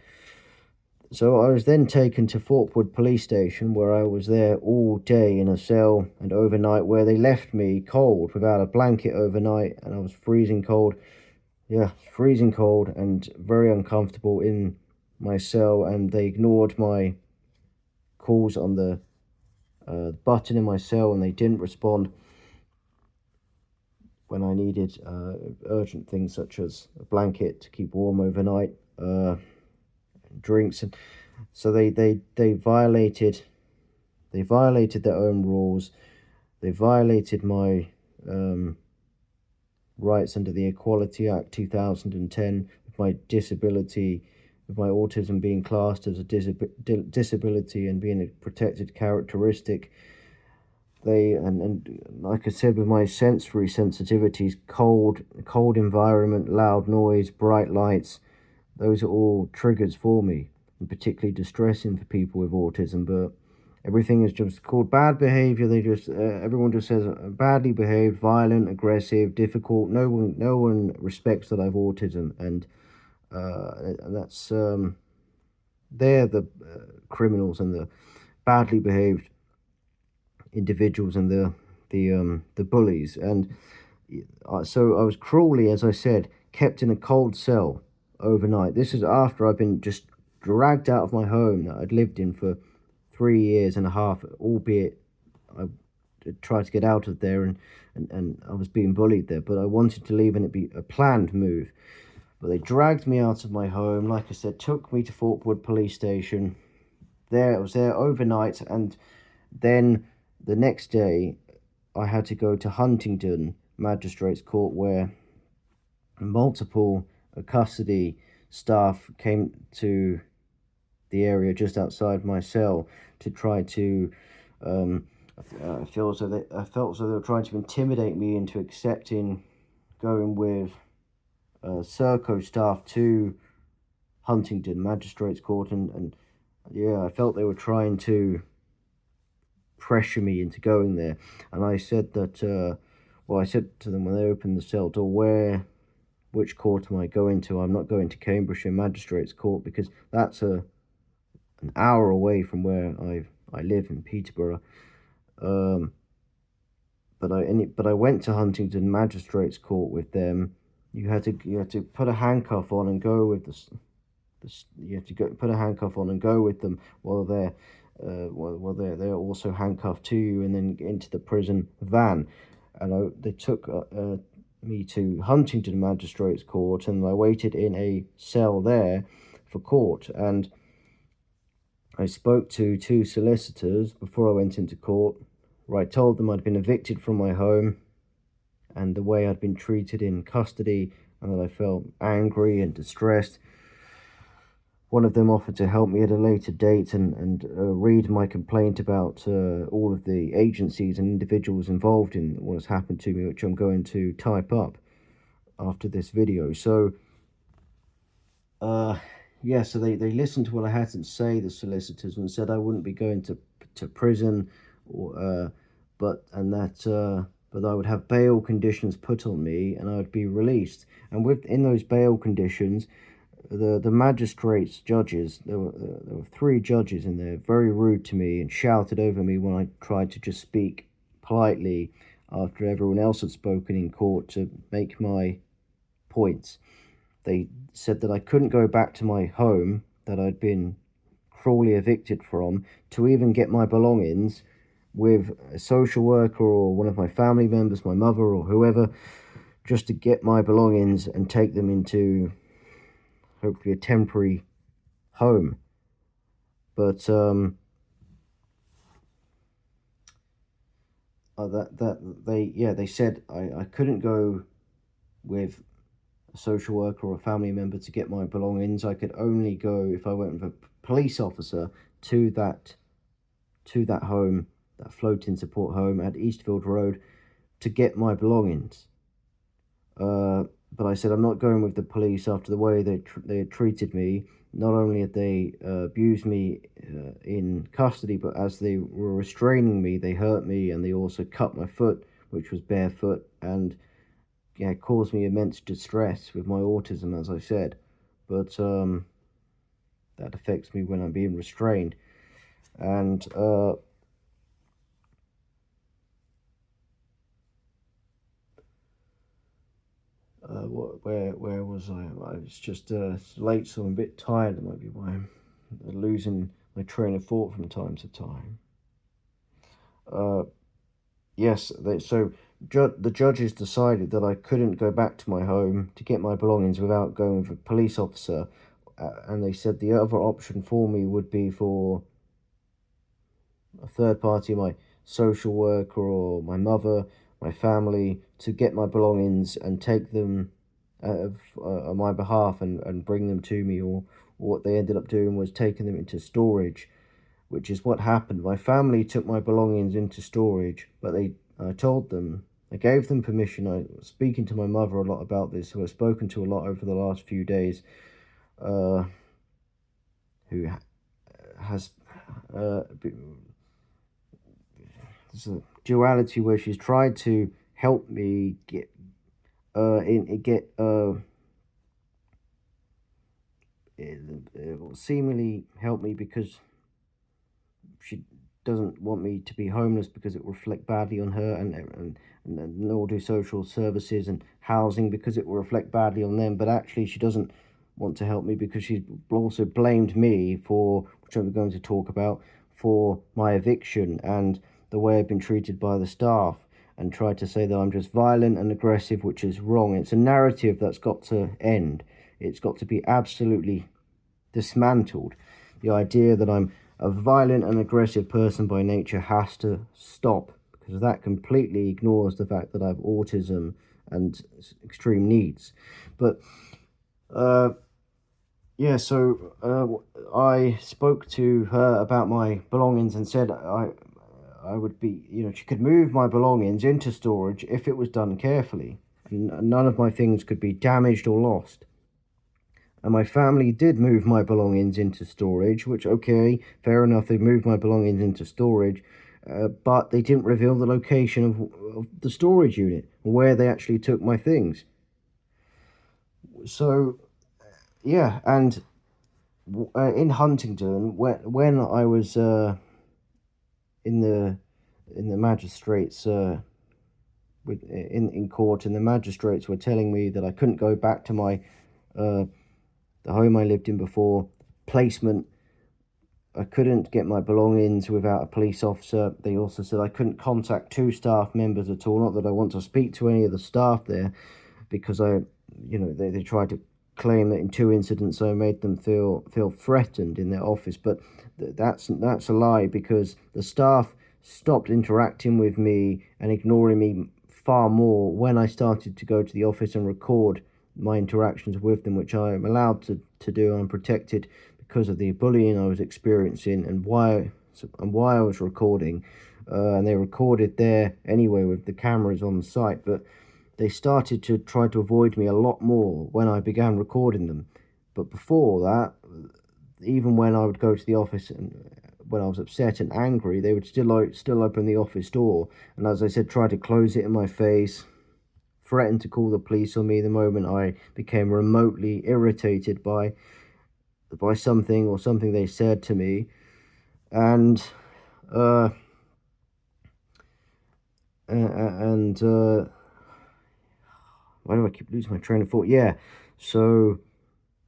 A: So I was then taken to Thorpewood police station, where I was there all day in a cell and overnight, where they left me cold without a blanket overnight, and I was freezing cold. Yeah, freezing cold and very uncomfortable in my cell, and they ignored my calls on the button in my cell, and they didn't respond when I needed urgent things such as a blanket to keep warm overnight, drinks, and so they violated their own rules. They violated my rights under the Equality Act 2010, with my disability, with my autism being classed as a disability and being a protected characteristic. They and like I said, with my sensory sensitivities, cold environment, loud noise, bright lights, those are all triggers for me, and particularly distressing for people with autism. But everything is just called bad behavior. They just everyone just says badly behaved, violent, aggressive, difficult. No one respects that I have autism, and that's they're the criminals and the badly behaved individuals and the bullies. And so I was cruelly, as I said, kept in a cold cell overnight. This is after I've been just dragged out of my home that I'd lived in for 3 years and a half, albeit I tried to get out of there, and I was being bullied there, but I wanted to leave and it be a planned move. But they dragged me out of my home, like I said, took me to Thorpewood police station. I was there overnight, and then the next day I had to go to Huntingdon Magistrates Court, where multiple custody staff came to the area just outside my cell to try to I felt as though they were trying to intimidate me into accepting going with Serco staff to Huntingdon Magistrates Court, and yeah, I felt they were trying to pressure me into going there. And I said that I said to them when they opened the cell door, which court am I going to? I'm not going to Cambridgeshire Magistrates Court, because that's an hour away from where I live in Peterborough. But I went to Huntingdon Magistrates Court with them. You had to put a handcuff on and go with you have to put a handcuff on and go with them while they're they're also handcuffed to you, and then into the prison van. And they took me to Huntingdon Magistrates Court, and I waited in a cell there for court. And I spoke to 2 solicitors before I went into court, where I told them I'd been evicted from my home and the way I'd been treated in custody, and that I felt angry and distressed. One of them offered to help me at a later date and read my complaint about all of the agencies and individuals involved in what has happened to me, which I'm going to type up after this video. So, yeah, so they listened to what I had to say, the solicitors, and said I wouldn't be going to prison, or but I would have bail conditions put on me, and I would be released. And in those bail conditions, the magistrates, judges, there were 3 judges in there, very rude to me and shouted over me when I tried to just speak politely after everyone else had spoken in court to make my points. They said that I couldn't go back to my home that I'd been cruelly evicted from to even get my belongings with a social worker or one of my family members, my mother or whoever, just to get my belongings and take them into hopefully a temporary home. But they said I couldn't go with a social worker or a family member to get my belongings. I could only go if I went with a police officer to that home, that floating support home at Eastfield Road, to get my belongings. But I said I'm not going with the police after the way they had treated me. Not only had they abused me in custody, but as they were restraining me, they hurt me, and they also cut my foot, which was barefoot, and caused me immense distress with my autism, as I said. But that affects me when I'm being restrained, and where was I? I was just late, so I'm a bit tired. That might be why I'm losing my train of thought from time to time. Yes, the judges decided that I couldn't go back to my home to get my belongings without going with a police officer, and they said the other option for me would be for a third party, my social worker or my mother, my family, to get my belongings and take them on my behalf and bring them to me, or what they ended up doing was taking them into storage, which is what happened. My family took my belongings into storage, but I told them, I gave them permission. I was speaking to my mother a lot about this, who I've spoken to a lot over the last few days, who has there's a duality where she's tried to help me seemingly help me, because she doesn't want me to be homeless because it will reflect badly on her, and nor do social services and housing because it will reflect badly on them. But actually, she doesn't want to help me because she's also blamed me for, which I'm going to talk about, for my eviction and the way I've been treated by the staff, and tried to say that I'm just violent and aggressive, which is wrong. It's a narrative that's got to end. It's got to be absolutely dismantled. The idea that I'm a violent and aggressive person by nature has to stop, because that completely ignores the fact that I have autism and extreme needs. But so I spoke to her about my belongings and said I would be, she could move my belongings into storage if it was done carefully. None of my things could be damaged or lost. And my family did move my belongings into storage, which, okay, fair enough, they moved my belongings into storage, but they didn't reveal the location of the storage unit, where they actually took my things. So, yeah, and in Huntingdon, when I was in the magistrates in court, and the magistrates were telling me that I couldn't go back to my the home I lived in before, placement. I couldn't get my belongings without a police officer. They also said I couldn't contact two staff members at all. Not that I want to speak to any of the staff there, because they tried to claim that in two incidents I made them feel threatened in their office, but that's a lie, because the staff stopped interacting with me and ignoring me far more when I started to go to the office and record my interactions with them, which I am allowed to do. I'm protected because of the bullying I was experiencing, and why I was recording, and they recorded there anyway with the cameras on the site. But they started to try to avoid me a lot more when I began recording them. But before that, even when I would go to the office and when I was upset and angry, they would still open the office door, and as I said, try to close it in my face, threatened to call the police on me the moment I became remotely irritated by something or something they said to me. And why do I keep losing my train of thought? Yeah, so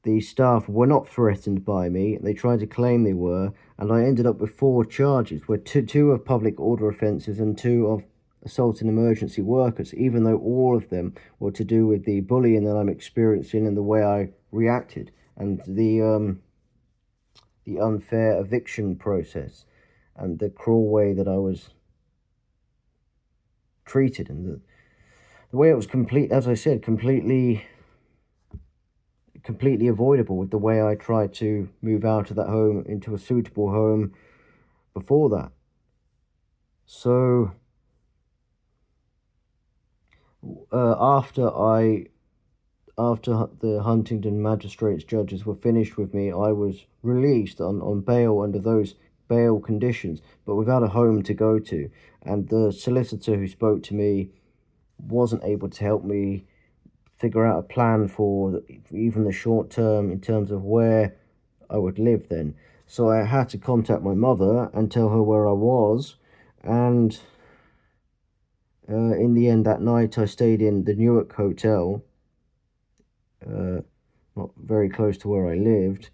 A: the staff were not threatened by me. They tried to claim they were, and I ended up with 4 charges, where two of public order offences and 2 of assaulting emergency workers, even though all of them were to do with the bullying that I'm experiencing and the way I reacted, and the unfair eviction process, and the cruel way that I was treated, and the way it was as I said, completely avoidable with the way I tried to move out of that home into a suitable home before that. So after the Huntingdon magistrates judges were finished with me, I was released on bail under those bail conditions, but without a home to go to. And the solicitor who spoke to me wasn't able to help me figure out a plan for even the short term in terms of where I would live then. So I had to contact my mother and tell her where I was, and in the end that night I stayed in the Newark Hotel, not very close to where I lived,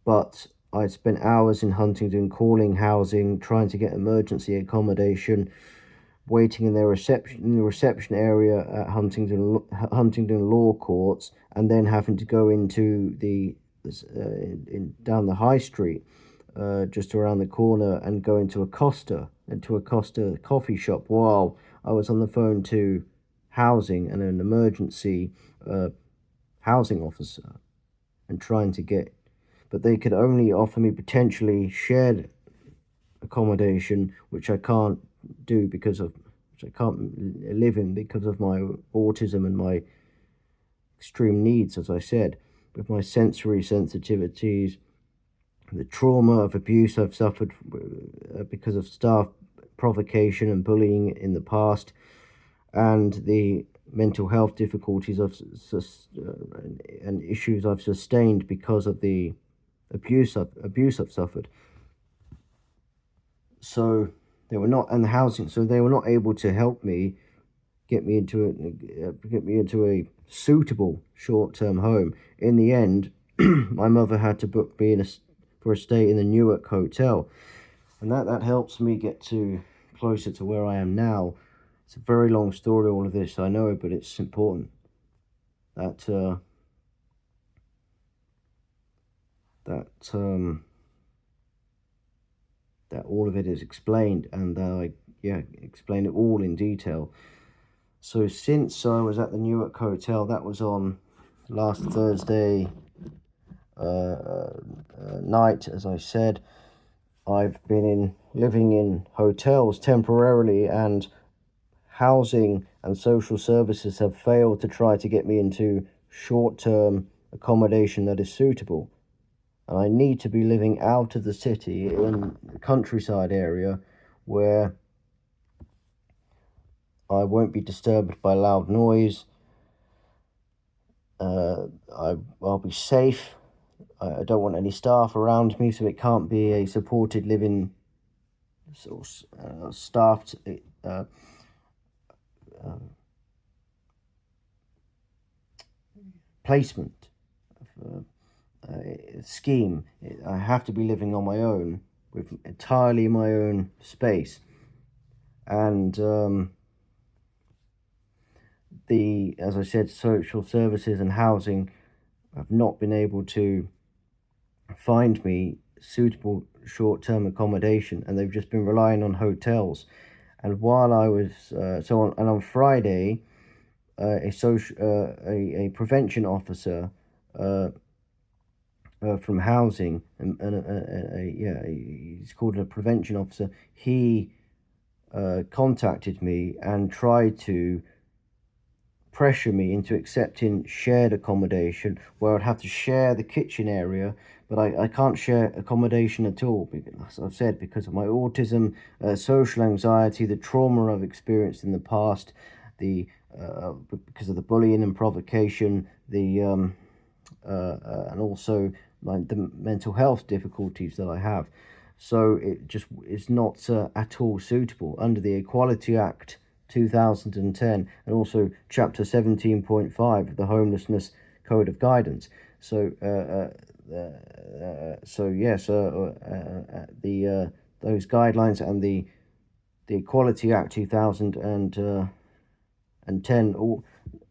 A: but I spent hours in Huntingdon calling housing, trying to get emergency accommodation, waiting in the reception area at Huntingdon Law Courts, and then having to go into down the high street, just around the corner, and go into a Costa coffee shop while I was on the phone to housing and an emergency housing officer, and trying to get, but they could only offer me potentially shared accommodation, which I can't do which I can't live in because of my autism and my extreme needs, as I said, with my sensory sensitivities, the trauma of abuse I've suffered because of staff provocation and bullying in the past, and the mental health difficulties and issues I've sustained because of the abuse I've suffered. So they were not, and the housing, so they were not able to help me get me into a suitable short-term home. In the end, my mother had to book me for a stay in the Newark Hotel, and that helps me get closer to where I am now. It's a very long story, all of this, I know, but it's important that that all of it is explained, and I explain it all in detail. So since I was at the Newark Hotel, that was on last Thursday night, as I said, I've been living in hotels temporarily, and housing and social services have failed to try to get me into short-term accommodation that is suitable. And I need to be living out of the city in the countryside area where I won't be disturbed by loud noise. I'll be safe. I don't want any staff around me, so it can't be a supported living staffed placement scheme. I have to be living on my own, with entirely my own space, and as I said, social services and housing have not been able to find me suitable short-term accommodation, and they've just been relying on hotels. And while I was on Friday, a prevention officer from housing, he's called a prevention officer. He contacted me and tried to pressure me into accepting shared accommodation, where I'd have to share the kitchen area, but I can't share accommodation at all, because, as I've said, because of my autism, social anxiety, the trauma I've experienced in the past, because of the bullying and provocation, and also the mental health difficulties that I have. So it just is not at all suitable under the Equality Act 2010, and also Chapter 17.5 of the Homelessness Code of Guidance. So those guidelines and the Equality Act 2010, all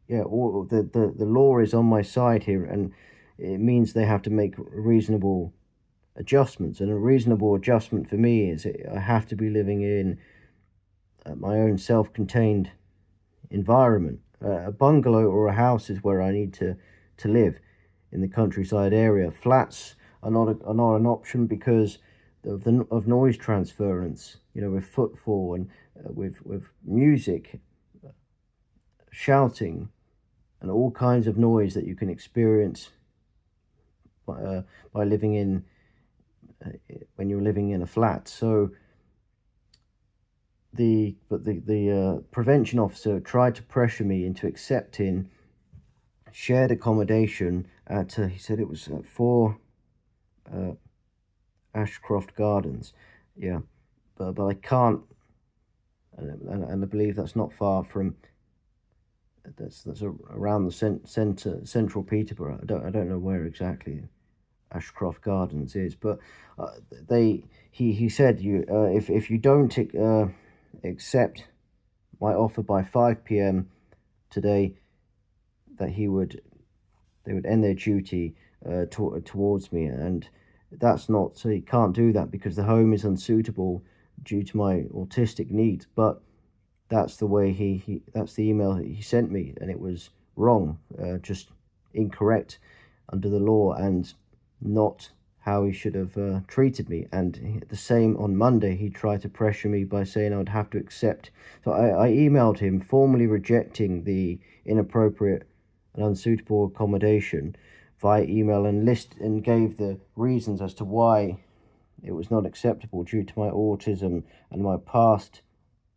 A: the law is on my side here, and it means they have to make reasonable adjustments. And a reasonable adjustment for me is I have to be living in my own self-contained environment. A bungalow or a house is where I need to live in the countryside area. Flats are not an option because of noise transference. With footfall and with music, shouting, and all kinds of noise that you can experience by living in when you're living in a flat. So the prevention officer tried to pressure me into accepting shared accommodation at he said it was 4 Ashcroft Gardens. Yeah, but I can't, and I believe that's not far from. That's around the central Peterborough. I don't know where exactly Ashcroft Gardens is, but he said if you don't accept my offer by 5 p.m. today, that they would end their duty towards me, and that's not, so he can't do that because the home is unsuitable due to my autistic needs. But that's the way that's the email he sent me, and it was wrong, just incorrect under the law, and not how he should have treated me. And the same on Monday, he tried to pressure me by saying I would have to accept. So I emailed him formally rejecting the inappropriate and unsuitable accommodation via email, and gave the reasons as to why it was not acceptable due to my autism and my past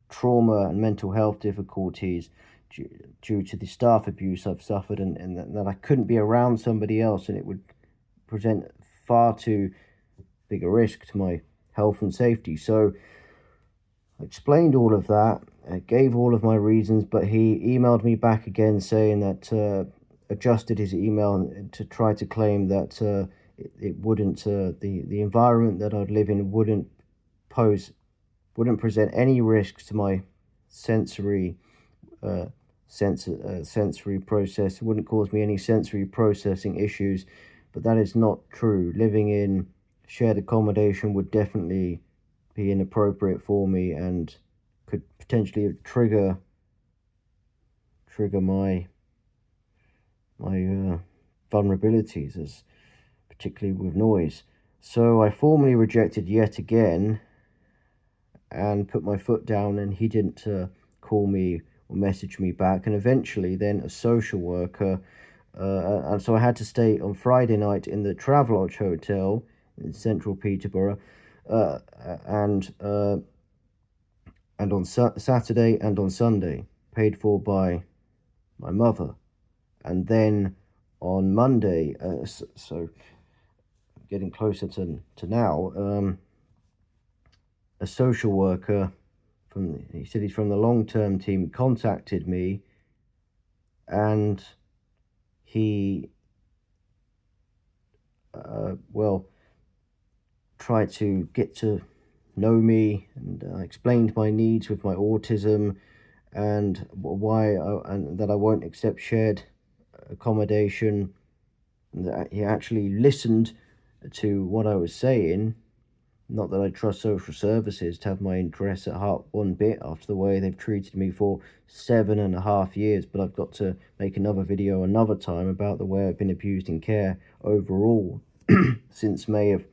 A: trauma and mental health difficulties due to the staff abuse I've suffered, and that I couldn't be around somebody else, and it would present far too big a risk to my health and safety. So I explained all of that, I gave all of my reasons, but he emailed me back again saying that adjusted his email to try to claim that it wouldn't, the environment that I'd live in wouldn't present any risks to my sensory sensory process. It wouldn't cause me any sensory processing issues, but that is not true. Living in shared accommodation would definitely be inappropriate for me and could potentially trigger my vulnerabilities, as particularly with noise. So I formally rejected yet again and put my foot down, and he didn't call me or message me back. And eventually then a social worker, and so I had to stay on Friday night in the Travelodge Hotel in central Peterborough, and on Saturday and on Sunday, paid for by my mother. And then on Monday, so getting closer to now, a social worker he said he's from the long-term team, contacted me, and he tried to get to know me, and explained my needs with my autism, and and that I won't accept shared accommodation. And that he actually listened to what I was saying. Not that I trust social services to have my interests at heart one bit after the way they've treated me for 7.5 years, but I've got to make another video another time about the way I've been abused in care overall since May of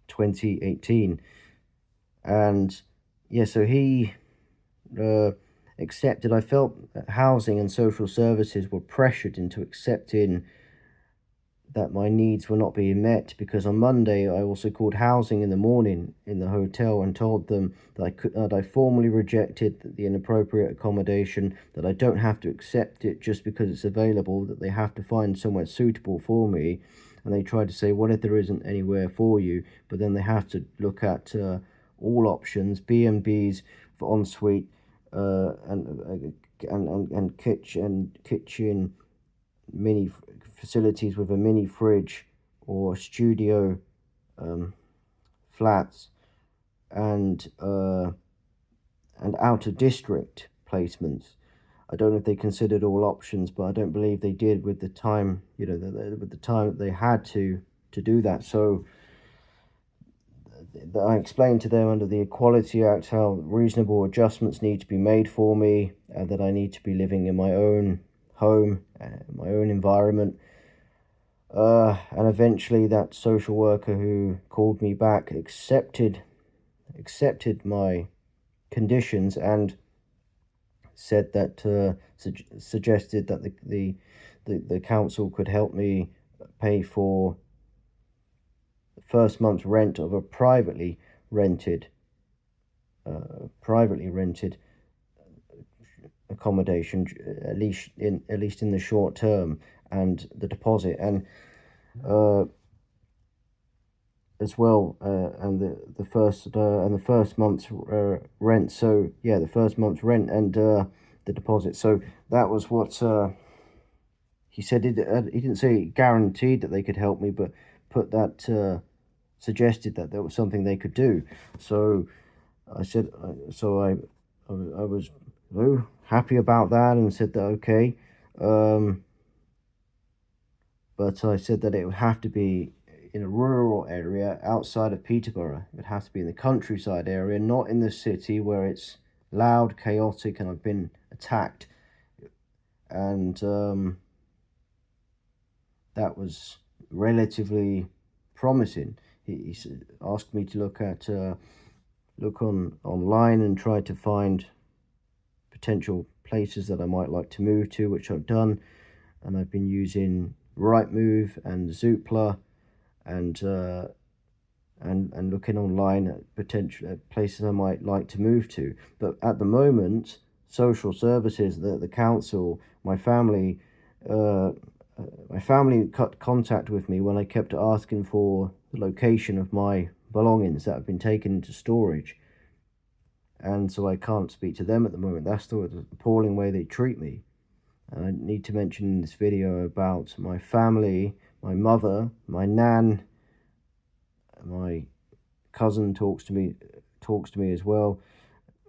A: 2018. And yeah, so he accepted. I felt that housing and social services were pressured into accepting that my needs were not being met, because on Monday I also called housing in the morning in the hotel and told them that I formally rejected the inappropriate accommodation, that I don't have to accept it just because it's available, that they have to find somewhere suitable for me. And they tried to say, what if there isn't anywhere for you? But then they have to look at all options, B&Bs for ensuite, and kitchen mini facilities with a mini fridge, or studio flats, and out of district placements. I don't know if they considered all options, but I don't believe they did with the time, with the time that they had to do that. So I explained to them under the Equality Act how reasonable adjustments need to be made for me, and that I need to be living in my own home, my own environment. And eventually that social worker who called me back accepted my conditions and said that suggested that the council could help me pay for the first month's rent of a rented privately rented accommodation, at least in the short term, and the deposit, and as well, and the first month's rent. So yeah, the first month's rent and the deposit. So that was what he said. He didn't say guaranteed that they could help me, but put that suggested that there was something they could do. So I said, I was happy about that and said that okay, but I said that it would have to be in a rural area outside of Peterborough. It has to be in the countryside area, not in the city where it's loud, chaotic, and I've been attacked. And that was relatively promising. He asked me to look online and try to find potential places that I might like to move to, which I've done, and I've been using Rightmove and Zoopla, and looking online at potential places I might like to move to. But at the moment, social services, the council, my family cut contact with me when I kept asking for the location of my belongings that have been taken into storage, and so I can't speak to them at the moment. That's the appalling way they treat me. And I need to mention in this video about my family, my mother, my nan, my cousin talks to me as well.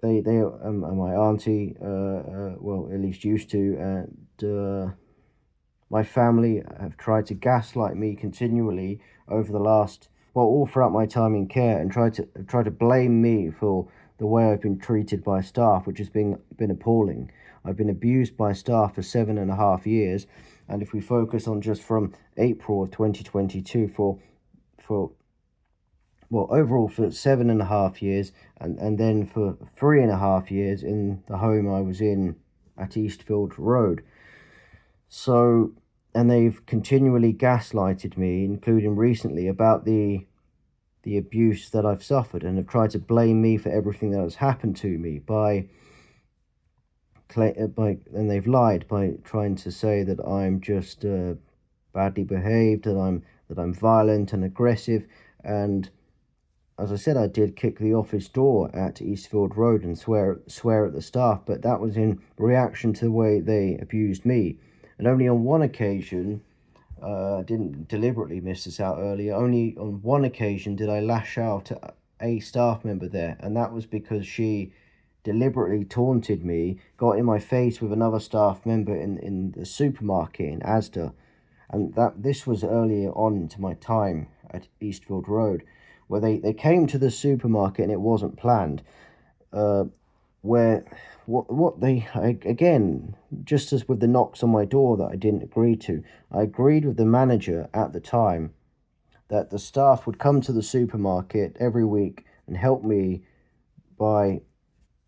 A: They and my auntie, well, at least used to, and my family have tried to gaslight me continually over the last, well, all throughout my time in care, and try to blame me for the way I've been treated by staff, which has been appalling. I've been abused by staff for 7.5 years, and if we focus on just from April of 2022 for well, overall for 7.5 years, and then for 3.5 years in the home I was in at Eastfield Road. So, and they've continually gaslighted me, including recently, about the abuse that I've suffered, and have tried to blame me for everything that has happened to me and they've lied by trying to say that I'm just badly behaved, that I'm violent and aggressive. And as I said, I did kick the office door at Eastfield Road and swear at the staff, but that was in reaction to the way they abused me. And only on one occasion, I didn't deliberately miss this out earlier, only on one occasion did I lash out at a staff member there, and that was because she deliberately taunted me, got in my face with another staff member in the supermarket in Asda. And this was earlier on into my time at Eastfield Road, where they came to the supermarket and it wasn't planned. Where what they again, just as with the knocks on my door that I didn't agree to, I agreed with the manager at the time that the staff would come to the supermarket every week and help me by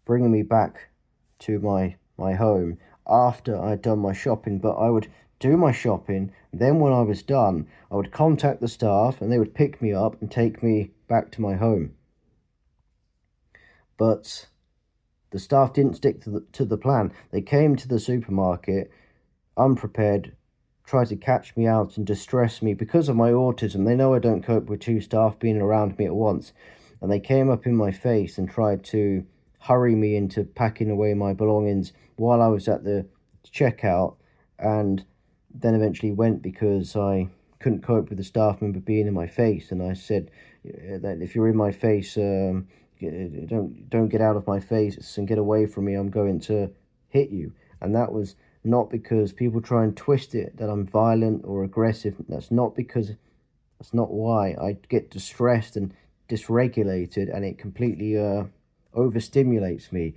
A: bringing me back to my home after I'd done my shopping. But I would do my shopping, then when I was done, I would contact the staff and they would pick me up and take me back to my home. But the staff didn't stick to the plan. They came to the supermarket unprepared, tried to catch me out and distress me because of my autism. They know I don't cope with two staff being around me at once. And they came up in my face and tried to hurry me into packing away my belongings while I was at the checkout, and then eventually went because I couldn't cope with the staff member being in my face. And I said that if you're in my face, don't get out of my face and get away from me. I'm going to hit you. And that was not because people try and twist it that I'm violent or aggressive. That's not why. I get distressed and dysregulated, and it completely overstimulates me.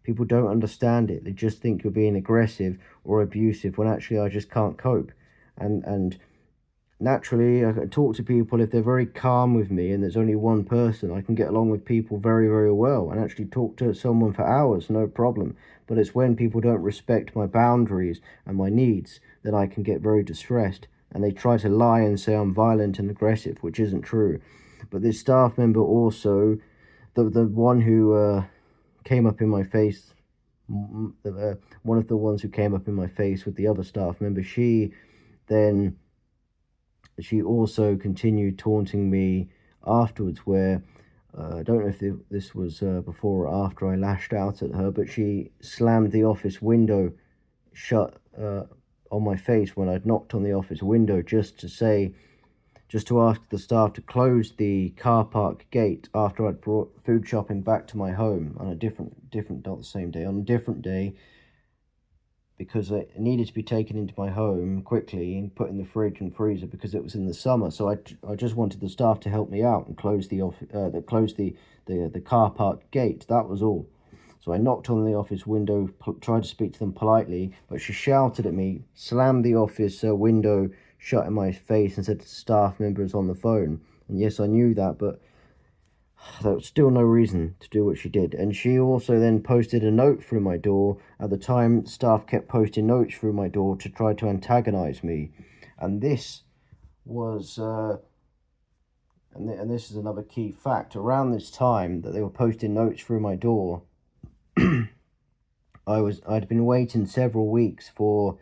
A: People don't understand it. They just think you're being aggressive or abusive when actually I just can't cope. And naturally, I can talk to people if they're very calm with me and there's only one person. I can get along with people very, very well and actually talk to someone for hours, no problem. But it's when people don't respect my boundaries and my needs that I can get very distressed. And they try to lie and say I'm violent and aggressive, which isn't true. But this staff member also, the one who came up in my face, one of the ones who came up in my face with the other staff member, she also continued taunting me afterwards, where I don't know if this was before or after I lashed out at her, but she slammed the office window shut on my face when I'd knocked on the office window, just to ask the staff to close the car park gate after I'd brought food shopping back to my home on a different not the same day, on a different day, because it needed to be taken into my home quickly and put in the fridge and freezer because it was in the summer. So I just wanted the staff to help me out and close the car park gate. That was all. So I knocked on the office window, tried to speak to them politely, but she shouted at me, slammed the office window shut in my face, and said the staff member is on the phone. And yes, I knew that, but there was still no reason to do what she did. And she also then posted a note through my door. At the time, staff kept posting notes through my door to try to antagonize me. And this was, and this is another key fact, around this time that they were posting notes through my door, I'd been waiting several weeks for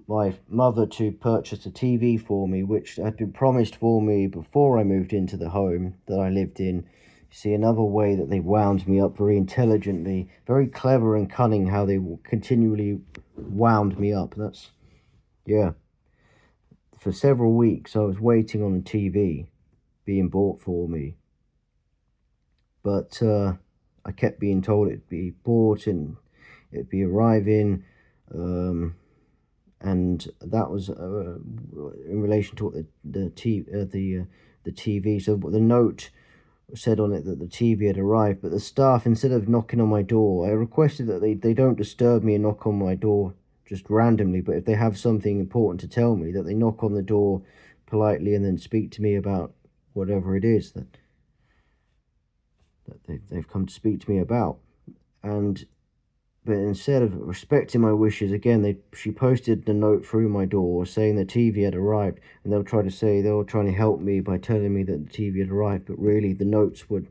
A: my mother to purchase a TV for me, which had been promised for me before I moved into the home that I lived in. You see, another way that they wound me up very intelligently, very clever and cunning, how they continually wound me up. For several weeks I was waiting on a TV being bought for me, but I kept being told it'd be bought and it'd be arriving, and that was in relation to what the TV. So the note said on it that the TV had arrived, but the staff, instead of knocking on my door, I requested that they don't disturb me and knock on my door just randomly, but if they have something important to tell me, that they knock on the door politely and then speak to me about whatever it is that they've come to speak to me about. But instead of respecting my wishes, again, she posted the note through my door saying the TV had arrived, and they were trying to help me by telling me that the TV had arrived, but really the notes were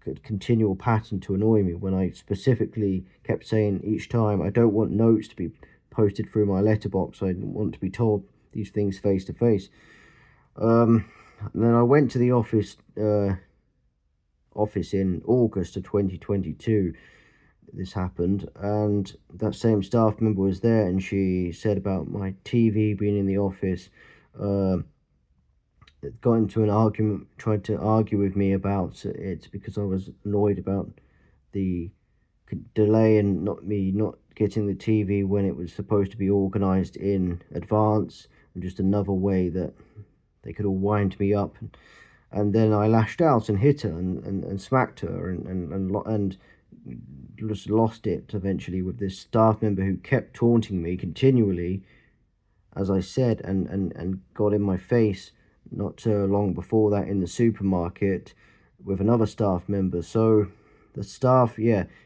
A: a continual pattern to annoy me, when I specifically kept saying each time, I don't want notes to be posted through my letterbox, I want to be told these things face to face. And then I went to the office in August of 2022. This happened, and that same staff member was there, and she said about my TV being in the office, got into an argument, tried to argue with me about it because I was annoyed about the delay and not getting the TV when it was supposed to be organised in advance, and just another way that they could all wind me up. And then I lashed out and hit her and smacked her and just lost it eventually with this staff member who kept taunting me continually, as I said, and got in my face not long before that in the supermarket with another staff member. So the staff,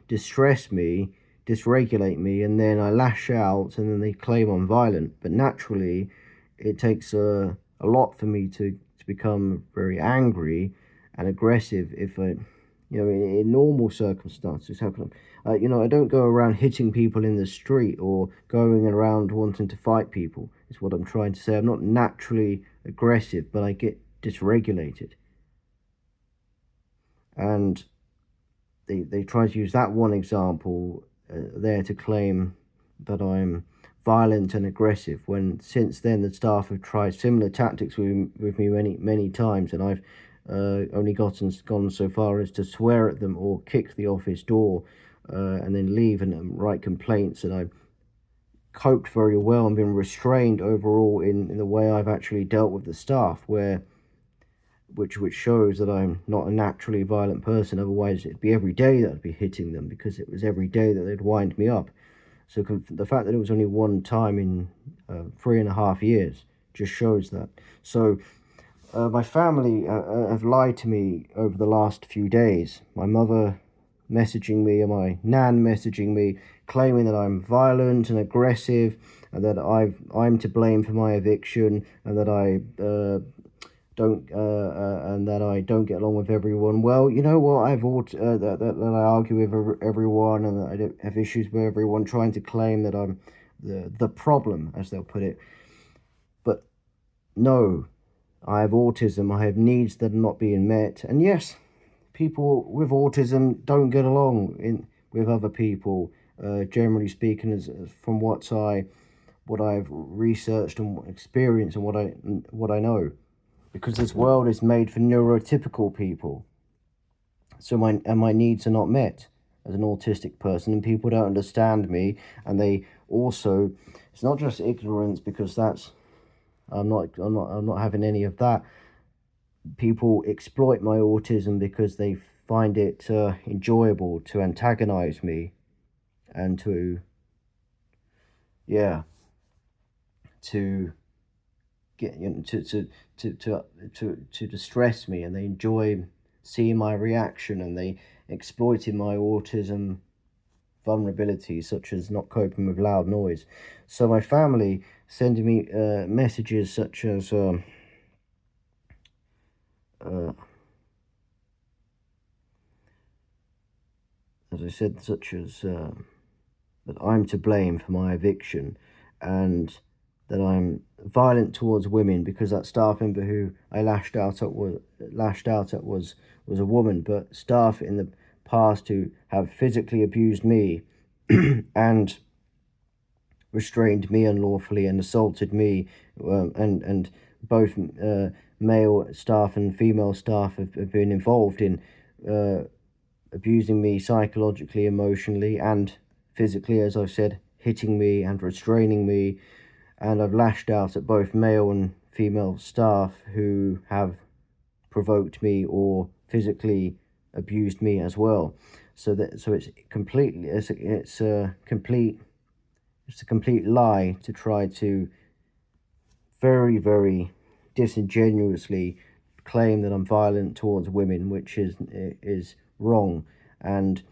A: distress me, dysregulate me, and then I lash out, and then they claim I'm violent. But naturally, it takes a lot for me to become very angry and aggressive if I, in normal circumstances. How can I don't go around hitting people in the street or going around wanting to fight people, is what I'm trying to say. I'm not naturally aggressive, but I get dysregulated. And they try to use that one example there to claim that I'm violent and aggressive, when since then the staff have tried similar tactics with me many times, and I've only gone so far as to swear at them or kick the office door and then leave and write complaints. And I've coped very well and been restrained overall in the way I've actually dealt with the staff, where which shows that I'm not a naturally violent person. Otherwise, it'd be every day that I'd be hitting them, because it was every day that they'd wind me up. So the fact that it was only one time in 3.5 years just shows that. So my family have lied to me over the last few days. My mother messaging me and my nan messaging me, claiming that I'm violent and aggressive, and that I'm to blame for my eviction, and that I don't get along with everyone. Well, you know what? That I argue with everyone, and that I don't have issues with everyone, trying to claim that I'm the problem, as they'll put it. But no, I have autism. I have needs that are not being met, and yes, people with autism don't get along with other people. Generally speaking, as from what I've researched and experienced, and what I know, because this world is made for neurotypical people. So my needs are not met as an autistic person, and people don't understand me. And they also, it's not just ignorance, because I'm not having any of that. People exploit my autism because they find it enjoyable to antagonize me, and to get to distress me, and they enjoy seeing my reaction, and they exploiting my autism vulnerabilities, such as not coping with loud noise. So my family sending me messages such as I said, such as that I'm to blame for my eviction, and that I'm violent towards women, because that staff member who I lashed out at was a woman. But staff in the past who have physically abused me and restrained me unlawfully and assaulted me, and both male staff and female staff have been involved in abusing me psychologically, emotionally, and physically, as I've said, hitting me and restraining me. And I've lashed out at both male and female staff who have provoked me or physically abused me as well. So it's a complete lie to try to very, very disingenuously claim that I'm violent towards women, which is wrong. And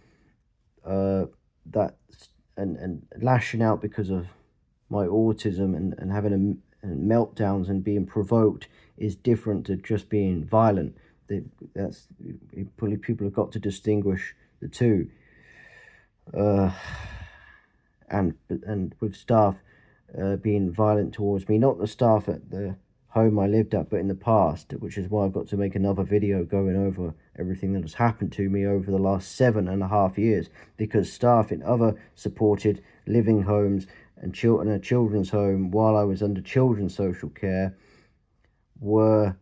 A: and lashing out because of my autism, and having meltdowns and being provoked is different to just being violent. People have got to distinguish the two. And with staff being violent towards me, not the staff at the home I lived at, but in the past, which is why I've got to make another video going over everything that has happened to me over the last 7.5 years, because staff in other supported living homes and a children's home, while I was under children's social care, were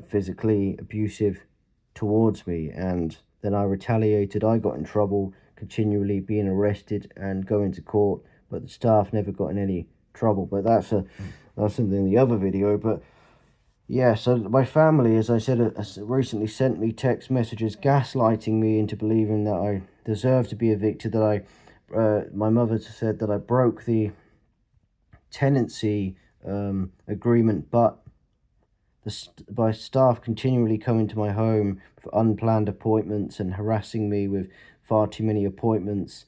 A: physically abusive towards me. And then I retaliated. I got in trouble, continually being arrested and going to court, but the staff never got in any trouble. But that's something in the other video. But yeah, so my family, as I said, recently sent me text messages gaslighting me into believing that I deserve to be evicted, that my mother said that I broke the tenancy agreement, but by staff continually coming to my home for unplanned appointments and harassing me with far too many appointments,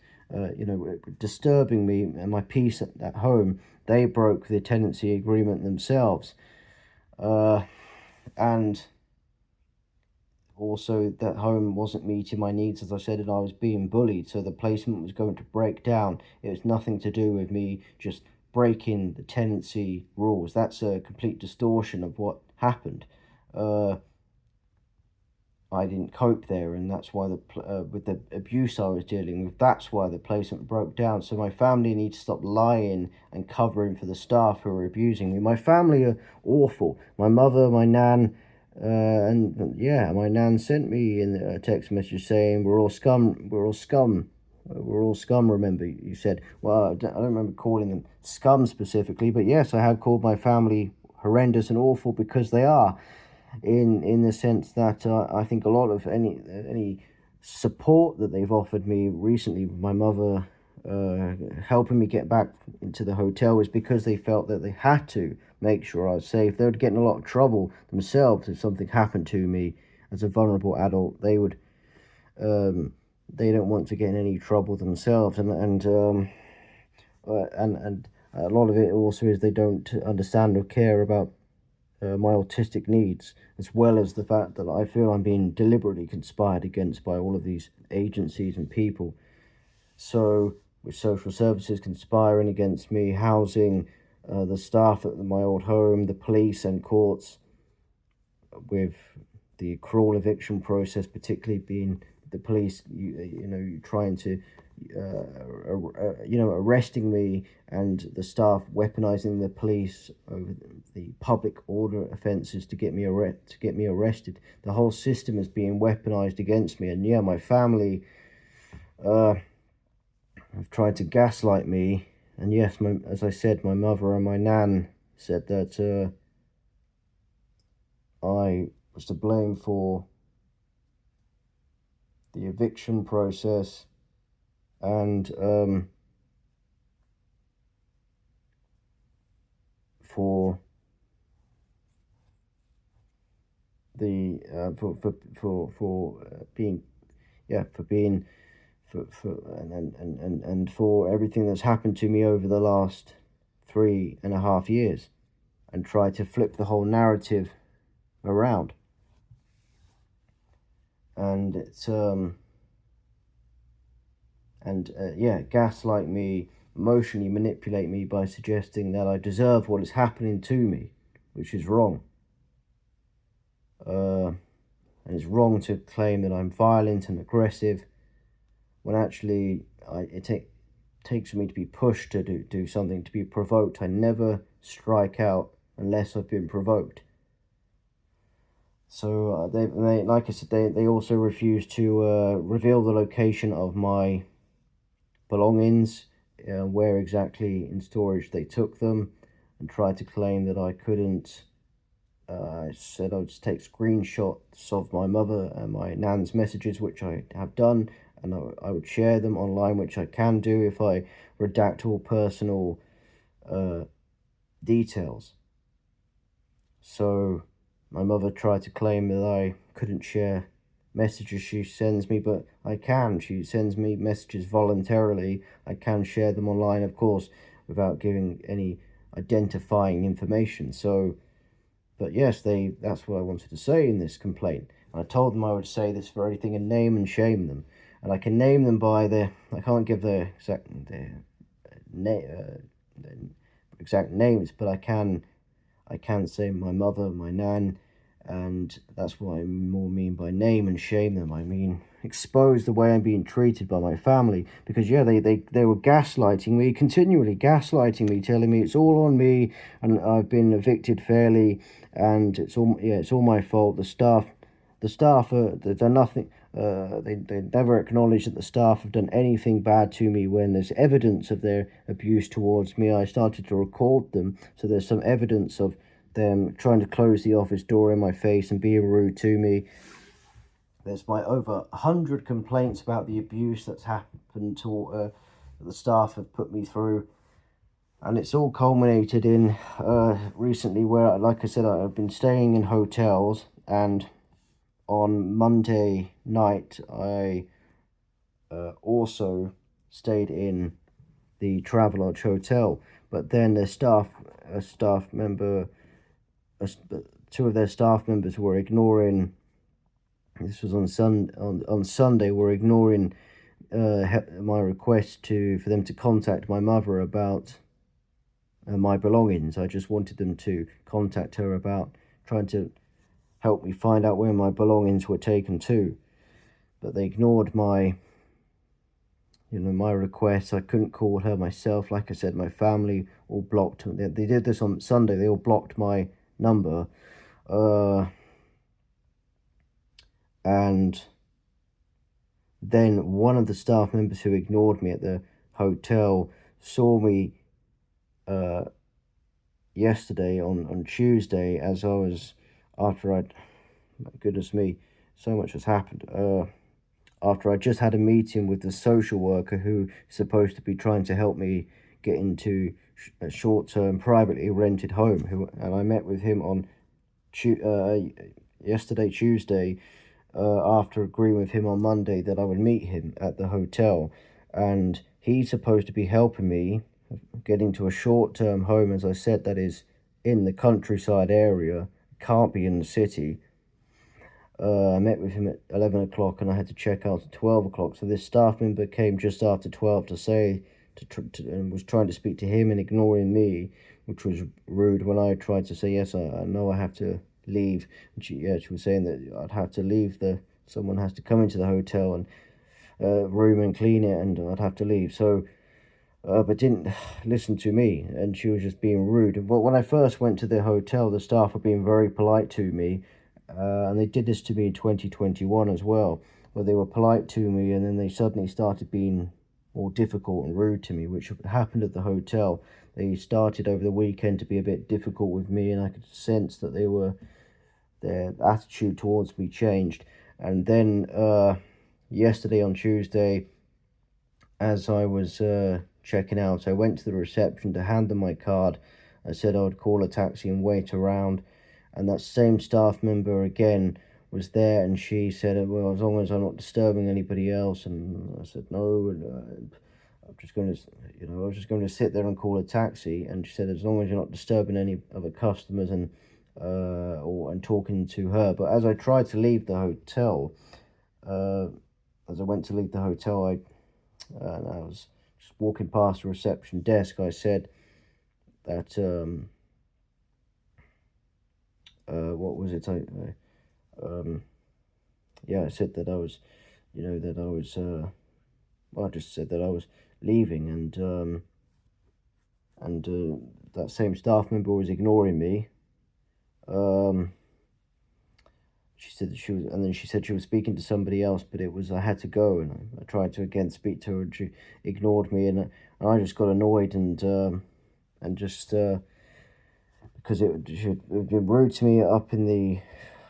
A: disturbing me and my peace at home, they broke the tenancy agreement themselves. And also that home wasn't meeting my needs, as I said, and I was being bullied, so the placement was going to break down. It was nothing to do with me just breaking the tenancy rules. That's a complete distortion of what happened. I didn't cope there, and that's why with the abuse I was dealing with, that's why the placement broke down. So my family needs to stop lying and covering for the staff who are abusing me. My family are awful. My mother, my nan, my nan sent me in a text message saying, we're all scum, remember, you said. Well, I don't remember calling them scum specifically, but yes, I have called my family horrendous and awful, because they are. in the sense that I think a lot of any support that they've offered me recently, with my mother helping me get back into the hotel, is because they felt that they had to make sure I was safe. They would get in a lot of trouble themselves if something happened to me as a vulnerable adult. They don't want to get in any trouble themselves, and a lot of it also is they don't understand or care about my autistic needs, as well as the fact that I feel I'm being deliberately conspired against by all of these agencies and people. So, with social services conspiring against me, housing, the staff at my old home, the police and courts, with the cruel eviction process, particularly being the police, trying to, arresting me, and the staff weaponizing the police over the public order offences to get me arrested. The whole system is being weaponized against me, and yeah, my family have tried to gaslight me. And yes, as I said, my mother and my nan said that I was to blame for the eviction process, and for the being, for being, for and for everything that's happened to me over the last 3.5 years, and try to flip the whole narrative around. And it's gaslight me, emotionally manipulate me by suggesting that I deserve what is happening to me, which is wrong. And it's wrong to claim that I'm violent and aggressive, when actually it takes me to be pushed to do something, to be provoked. I never strike out unless I've been provoked. So they like I said, they also refuse to reveal the location of my belongings, where exactly in storage they took them, and tried to claim that I couldn't. I said I would just take screenshots of my mother and my nan's messages, which I have done, and I would share them online, which I can do if I redact all personal details. So my mother tried to claim that I couldn't share messages she sends me, but I can. She sends me messages voluntarily. I can share them online, of course, without giving any identifying information. So, but yes, that's what I wanted to say in this complaint. And I told them I would say this very thing and name and shame them. And I can name them by I can't give their exact names, but I can say my mother, my nan, and that's what I more mean by name and shame them. I mean expose the way I'm being treated by my family, because they were gaslighting me, continually gaslighting me, telling me it's all on me and I've been evicted fairly, and it's all my fault. The staff they've done nothing. They never acknowledge that the staff have done anything bad to me. When there's evidence of their abuse towards me, I started to record them, so there's some evidence of them trying to close the office door in my face and being rude to me. There's my over 100 complaints about the abuse that's happened to that the staff have put me through. And it's all culminated in recently, where, like I said, I've been staying in hotels, and on Monday night I also stayed in the Travelodge Hotel. But then two of their staff members were ignoring. This was on Sunday. Were ignoring my request for them to contact my mother about my belongings. I just wanted them to contact her about trying to help me find out where my belongings were taken to, but they ignored my request. I couldn't call her myself. Like I said, my family all blocked. They did this on Sunday. They all blocked my number, and then one of the staff members who ignored me at the hotel saw me yesterday on Tuesday, as I after I'd, goodness me, so much has happened. After I just had a meeting with the social worker who is supposed to be trying to help me get into a short-term privately rented home, and I met with him on yesterday, Tuesday, after agreeing with him on Monday that I would meet him at the hotel, and he's supposed to be helping me getting to a short-term home, as I said, that is in the countryside area, can't be in the city. I met with him at 11 o'clock and I had to check out at 12 o'clock. So this staff member came just after 12 to say, and was trying to speak to him and ignoring me, which was rude when I tried to say, yes, I know I have to leave. And she was saying that I'd have to leave, someone has to come into the hotel and room and clean it, and I'd have to leave. So, but didn't listen to me, and she was just being rude. But when I first went to the hotel, the staff were being very polite to me. And they did this to me in 2021 as well, where they were polite to me and then they suddenly started being more difficult and rude to me, which happened at the hotel. They started over the weekend to be a bit difficult with me, and I could sense that their attitude towards me changed. And then yesterday on Tuesday, as I was checking out, I went to the reception to hand them my card. I said I would call a taxi and wait around. And that same staff member again was there, and she said, well, as long as I'm not disturbing anybody else. And I said, no, I'm just going to, I was just going to sit there and call a taxi. And she said, as long as you're not disturbing any other customers and talking to her. But as I tried to leave the hotel, as I went to leave the hotel, I was just walking past the reception desk. I said that, what was it? I said that I was, I just said that I was leaving, and that same staff member was ignoring me. She said that she was, and then she said she was speaking to somebody else, but I had to go, and I tried to again speak to her, and she ignored me, and I just got annoyed and just because she had been rude to me up in the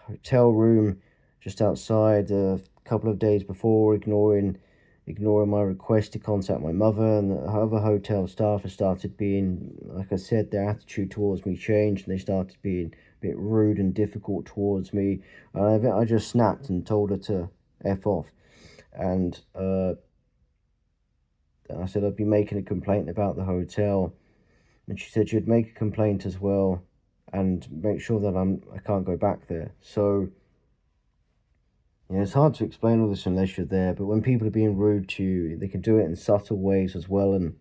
A: hotel room just outside a couple of days before, ignoring my request to contact my mother, and the other hotel staff have started being, like I said, their attitude towards me changed, and they started being a bit rude and difficult towards me. I just snapped and told her to F off, and I said I'd be making a complaint about the hotel, and she said she'd make a complaint as well and make sure that I can't go back there. So it's hard to explain all this unless you're there, but when people are being rude to you, they can do it in subtle ways as well and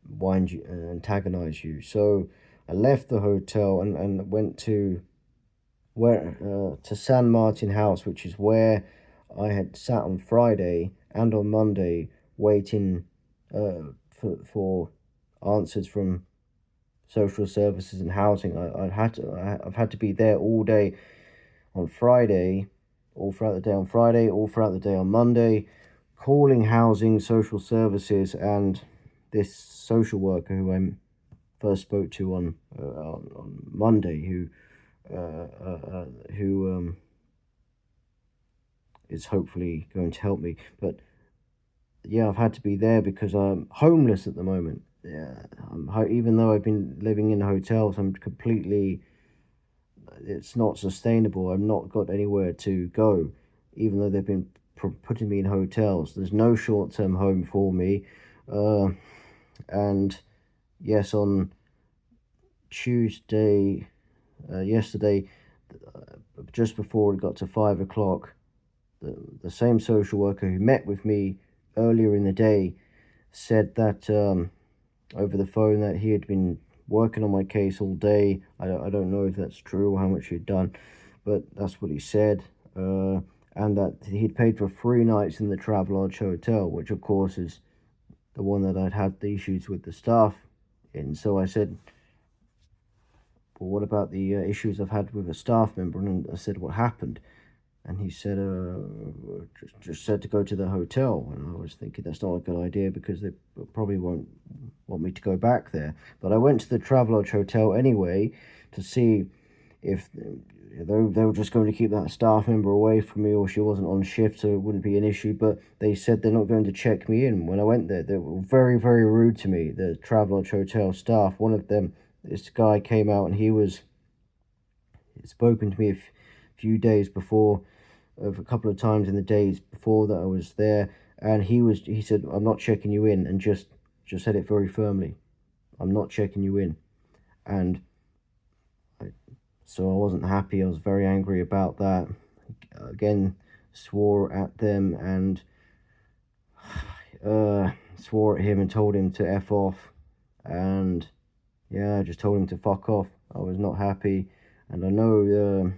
A: wind you and antagonize you. So I left the hotel and went to San Martin House, which is where I had sat on Friday and on Monday waiting for answers from social services and housing. I've had to be there all day on Friday, all throughout the day on Friday, all throughout the day on Monday, calling housing, social services, and this social worker who I first spoke to on Monday, who is hopefully going to help me. But yeah, I've had to be there because I'm homeless at the moment. Yeah, even though I've been living in hotels, it's not sustainable. I've not got anywhere to go, even though they've been putting me in hotels. There's no short-term home for me. And yes, on Tuesday, yesterday, just before it got to 5 o'clock, the same social worker who met with me earlier in the day said that over the phone that he had been working on my case all day. I don't know if that's true or how much he'd done, but that's what he said. And that he'd paid for 3 nights in the Travelodge Hotel, which of course is the one that I'd had the issues with the staff in. So I said, well, what about the issues I've had with a staff member? And I said, what happened? And he said, just said to go to the hotel. And I was thinking that's not a good idea because they probably won't want me to go back there. But I went to the Travelodge Hotel anyway to see if they were just going to keep that staff member away from me, or she wasn't on shift, so it wouldn't be an issue. But they said they're not going to check me in. When I went there, they were very, very rude to me, the Travelodge Hotel staff. One of them, this guy came out, and he'd spoken to me a few days before, of a couple of times in the days before that I was there, and he said, "I'm not checking you in," and just said it very firmly, "I'm not checking you in." And so I wasn't happy. I was very angry about that. Again, swore at them and swore at him and told him to F off. And yeah, I just told him to fuck off. I was not happy, and I know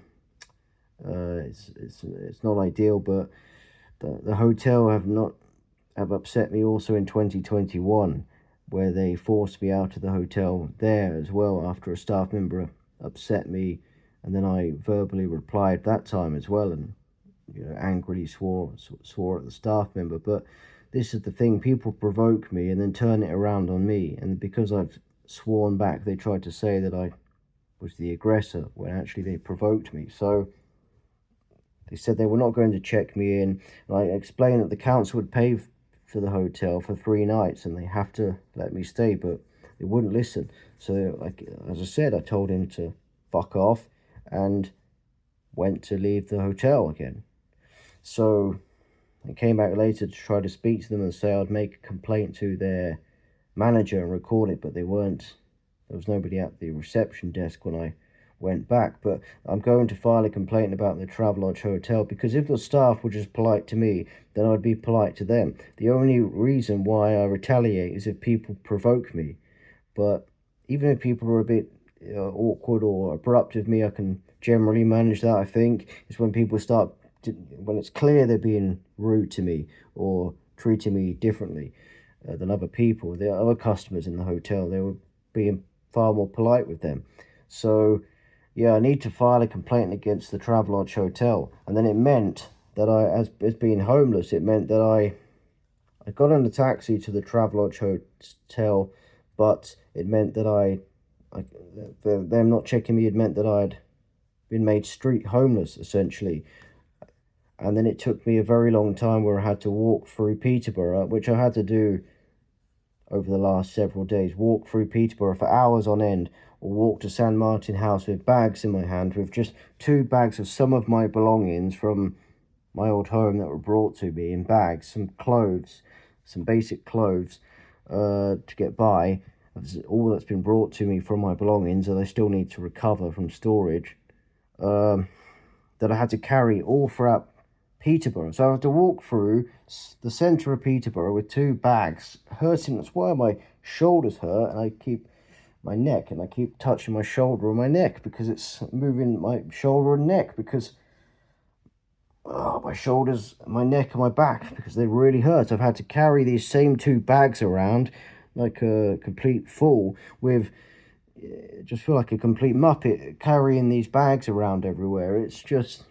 A: it's not ideal, but the hotel have upset me also in 2021, where they forced me out of the hotel there as well after a staff member upset me, and then I verbally replied that time as well, and angrily swore at the staff member. But this is the thing: people provoke me and then turn it around on me, and because I've sworn back, they tried to say that I was the aggressor when actually they provoked me. So they said they were not going to check me in, and I explained that the council would pay for the hotel for 3 nights and they have to let me stay, but they wouldn't listen. So, as I said, I told him to fuck off and went to leave the hotel again. So I came back later to try to speak to them and say I'd make a complaint to their manager and record it, but there was nobody at the reception desk when I went back. But I'm going to file a complaint about the Travelodge Hotel, because if the staff were just polite to me, then I'd be polite to them. The only reason why I retaliate is if people provoke me. But even if people are a bit awkward or abrupt with me, I can generally manage that. I think it's when people when it's clear they're being rude to me or treating me differently than other people. The other customers in the hotel, they were being far more polite with them. So yeah, I need to file a complaint against the Travelodge Hotel. And then it meant that as being homeless, it meant that I got on a taxi to the Travelodge Hotel, but it meant that them not checking me, it meant that I'd been made street homeless, essentially. And then it took me a very long time where I had to walk through Peterborough, which I had to do over the last several days, walk through Peterborough for hours on end, or walk to San Martin House with bags in my hand, with just 2 bags of some of my belongings from my old home that were brought to me in bags, some clothes, some basic clothes to get by. All that's been brought to me from my belongings that I still need to recover from storage, that I had to carry all throughout Peterborough. So I have to walk through the centre of Peterborough with 2 bags, hurting. That's why my shoulders hurt, and I keep touching my shoulder and my neck because it's moving my shoulder and neck, because my shoulders, my neck and my back, because they really hurt. I've had to carry these same 2 bags around like a complete fool, with just feel like a complete muppet carrying these bags around everywhere. It's just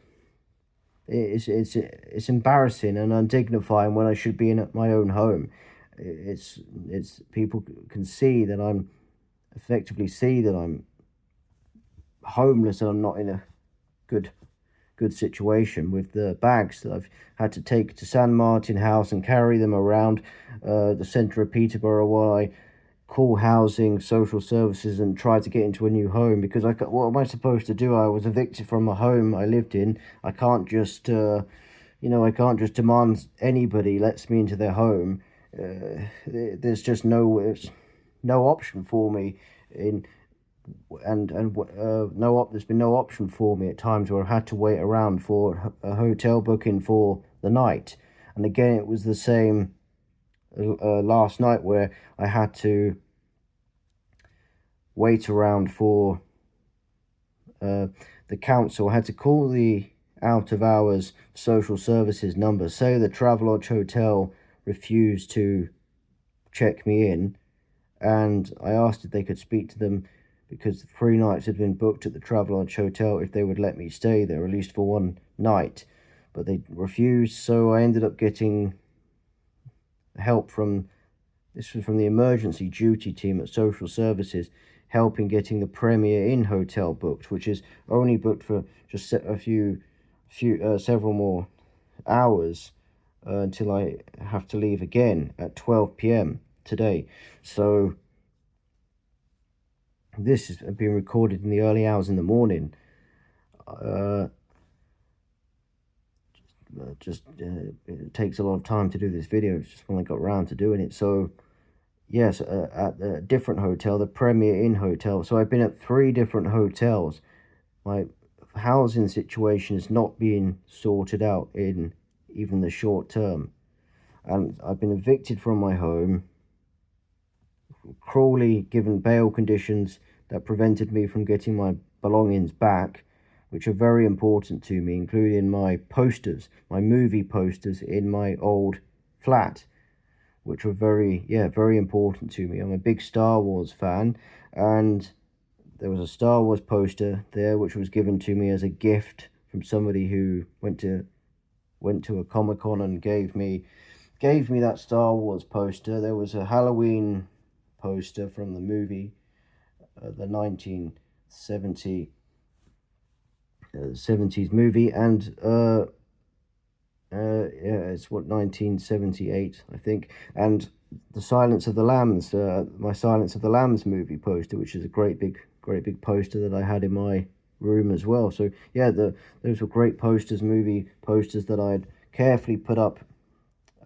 A: it's embarrassing and undignifying when I should be in my own home. It's people can see that I'm homeless and I'm not in a good situation, with the bags that I've had to take to San Martin House and carry them around the centre of Peterborough while I call housing, social services, and try to get into a new home. Because what am I supposed to do? I was evicted from a home I lived in. I can't just I can't just demand anybody lets me into their home. There's just no option for me there's been no option for me at times where I've had to wait around for a hotel booking for the night. And again, it was the same last night, where I had to wait around for the council. I had to call the out of hours social services number, say the Travelodge Hotel refused to check me in, and I asked if they could speak to them, because 3 nights had been booked at the Travelodge Hotel, if they would let me stay there, at least for 1 night. But they refused, so I ended up getting help from the emergency duty team at social services, help in getting the Premier Inn hotel booked, which is only booked for just several more hours until I have to leave again at 12 p.m. today. So this has been recorded in the early hours in the morning. It takes a lot of time to do this video. It's just when I got around to doing it. So yes, at a different hotel, the Premier Inn hotel. So I've been at 3 different hotels. My housing situation is not being sorted out in even the short term, and I've been evicted from my home, cruelly given bail conditions that prevented me from getting my belongings back, which are very important to me, including my posters, my movie posters in my old flat, which were very important to me. I'm a big Star Wars fan, and there was a Star Wars poster there which was given to me as a gift from somebody who went to a Comic-Con and gave me that Star Wars poster. There was a Halloween poster from the movie, the 1970 70s movie, and it's 1978, I think, and the Silence of the Lambs, my Silence of the Lambs movie poster, which is a great big poster that I had in my room as well. So yeah, those were great posters, movie posters that I'd carefully put up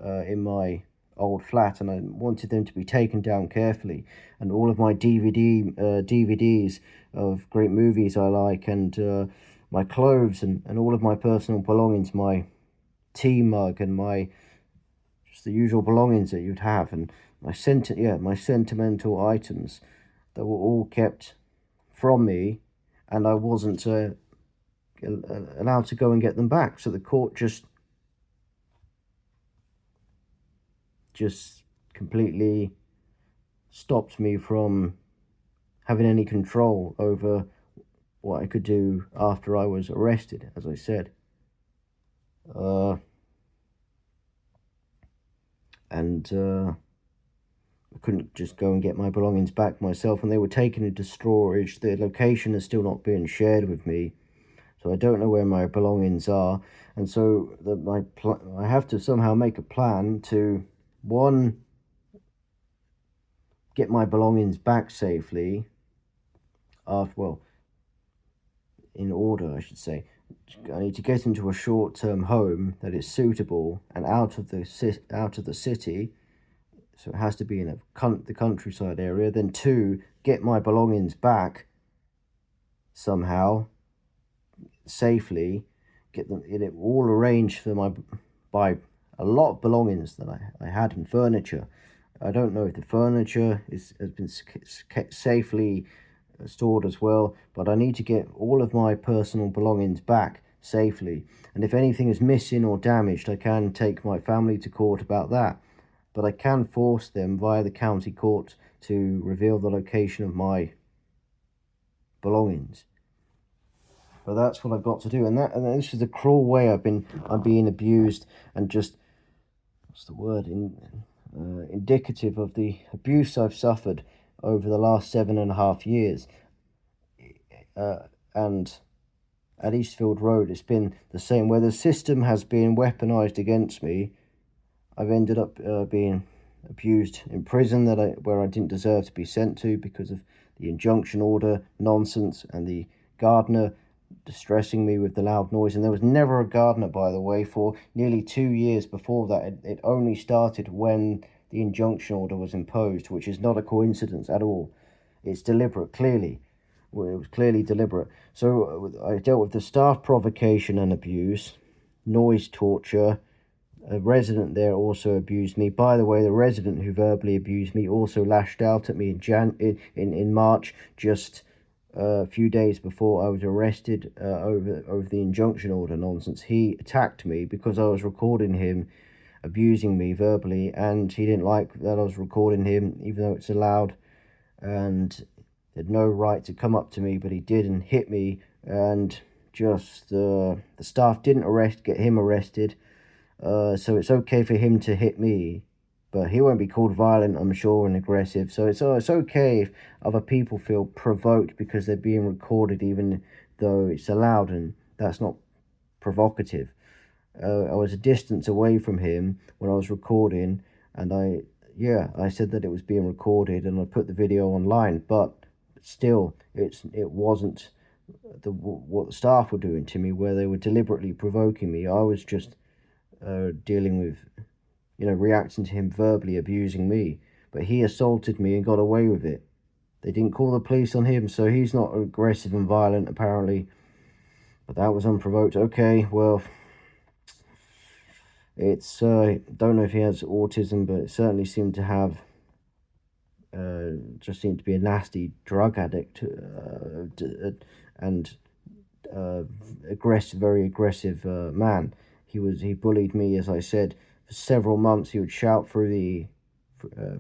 A: in my old flat, and I wanted them to be taken down carefully. And all of my DVDs of great movies I like, and my clothes, and all of my personal belongings, my tea mug, and just the usual belongings that you'd have, and my sentimental items that were all kept from me, and I wasn't allowed to go and get them back. So the court just completely stopped me from having any control over what I could do after I was arrested, as I said. I couldn't just go and get my belongings back myself, and they were taken into storage. The location is still not being shared with me, so I don't know where my belongings are. And so I have to somehow make a plan to, one, get my belongings back safely, in order, I should say. I need to get into a short-term home that is suitable and out of the city, so it has to be in the countryside area. Then 2, get my belongings back somehow safely, get it all arranged by a lot of belongings that I had in furniture. I don't know if the furniture has been kept safely stored as well, but I need to get all of my personal belongings back safely. And if anything is missing or damaged, I can take my family to court about that, but I can force them via the county court to reveal the location of my belongings. But that's what I've got to do, and this is the cruel way I'm being abused, and just, what's the word, indicative of the abuse I've suffered over the last 7.5 years. And at Eastfield Road, it's been the same, where the system has been weaponized against me. I've ended up being abused in prison where I didn't deserve to be sent to, because of the injunction order nonsense and the gardener distressing me with the loud noise. And there was never a gardener, by the way, for nearly 2 years before that. It only started when the injunction order was imposed, which is not a coincidence at all. It's deliberate, clearly. Well, it was clearly deliberate. So I dealt with the staff provocation and abuse, noise torture. A resident there also abused me. By the way, the resident who verbally abused me also lashed out at me in March, just a few days before I was arrested over the injunction order nonsense. He attacked me because I was recording him abusing me verbally, and he didn't like that I was recording him, even though it's allowed, and he had no right to come up to me, but he did and hit me. And just the staff didn't get him arrested, so it's okay for him to hit me, but he won't be called violent, I'm sure, and aggressive. So it's okay if other people feel provoked because they're being recorded, even though it's allowed, and that's not provocative. I was a distance away from him when I was recording, and I said that it was being recorded, and I put the video online. But still, it wasn't what the staff were doing to me, where they were deliberately provoking me. I was just dealing with, reacting to him verbally abusing me. But he assaulted me and got away with it. They didn't call the police on him, so he's not aggressive and violent, apparently. But that was unprovoked. Okay, well, it's don't know if he has autism, but it certainly seemed to have just seemed to be a nasty drug addict, and very aggressive man. He bullied me, as I said, for several months. He would shout through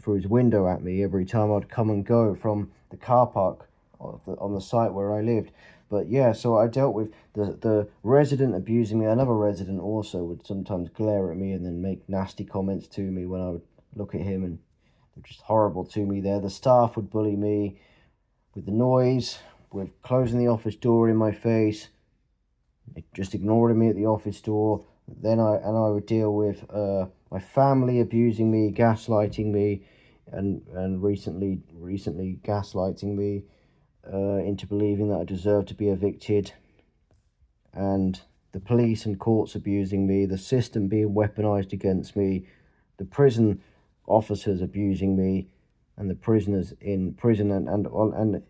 A: his window at me every time I'd come and go from the car park on the site where I lived. But yeah, so I dealt with the resident abusing me. Another resident also would sometimes glare at me and then make nasty comments to me when I would look at him, and they're just horrible to me there. The staff would bully me with the noise, with closing the office door in my face, just ignoring me at the office door. Then I would deal with my family abusing me, gaslighting me, and recently gaslighting me into believing that I deserve to be evicted, and the police and courts abusing me, the system being weaponized against me, the prison officers abusing me, and the prisoners in prison, and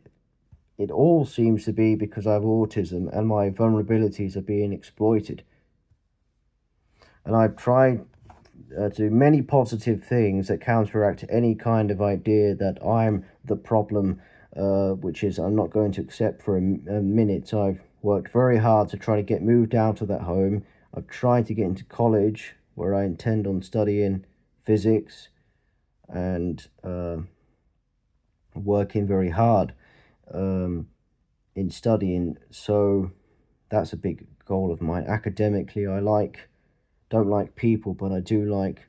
A: it all seems to be because I have autism and my vulnerabilities are being exploited. And I've tried to do many positive things that counteract any kind of idea that I'm the problem, which is I'm not going to accept for a minute. I've worked very hard to try to get moved out of that home. I've tried to get into college, where I intend on studying physics, and working very hard in studying. So that's a big goal of mine. Academically, don't like people, but I do like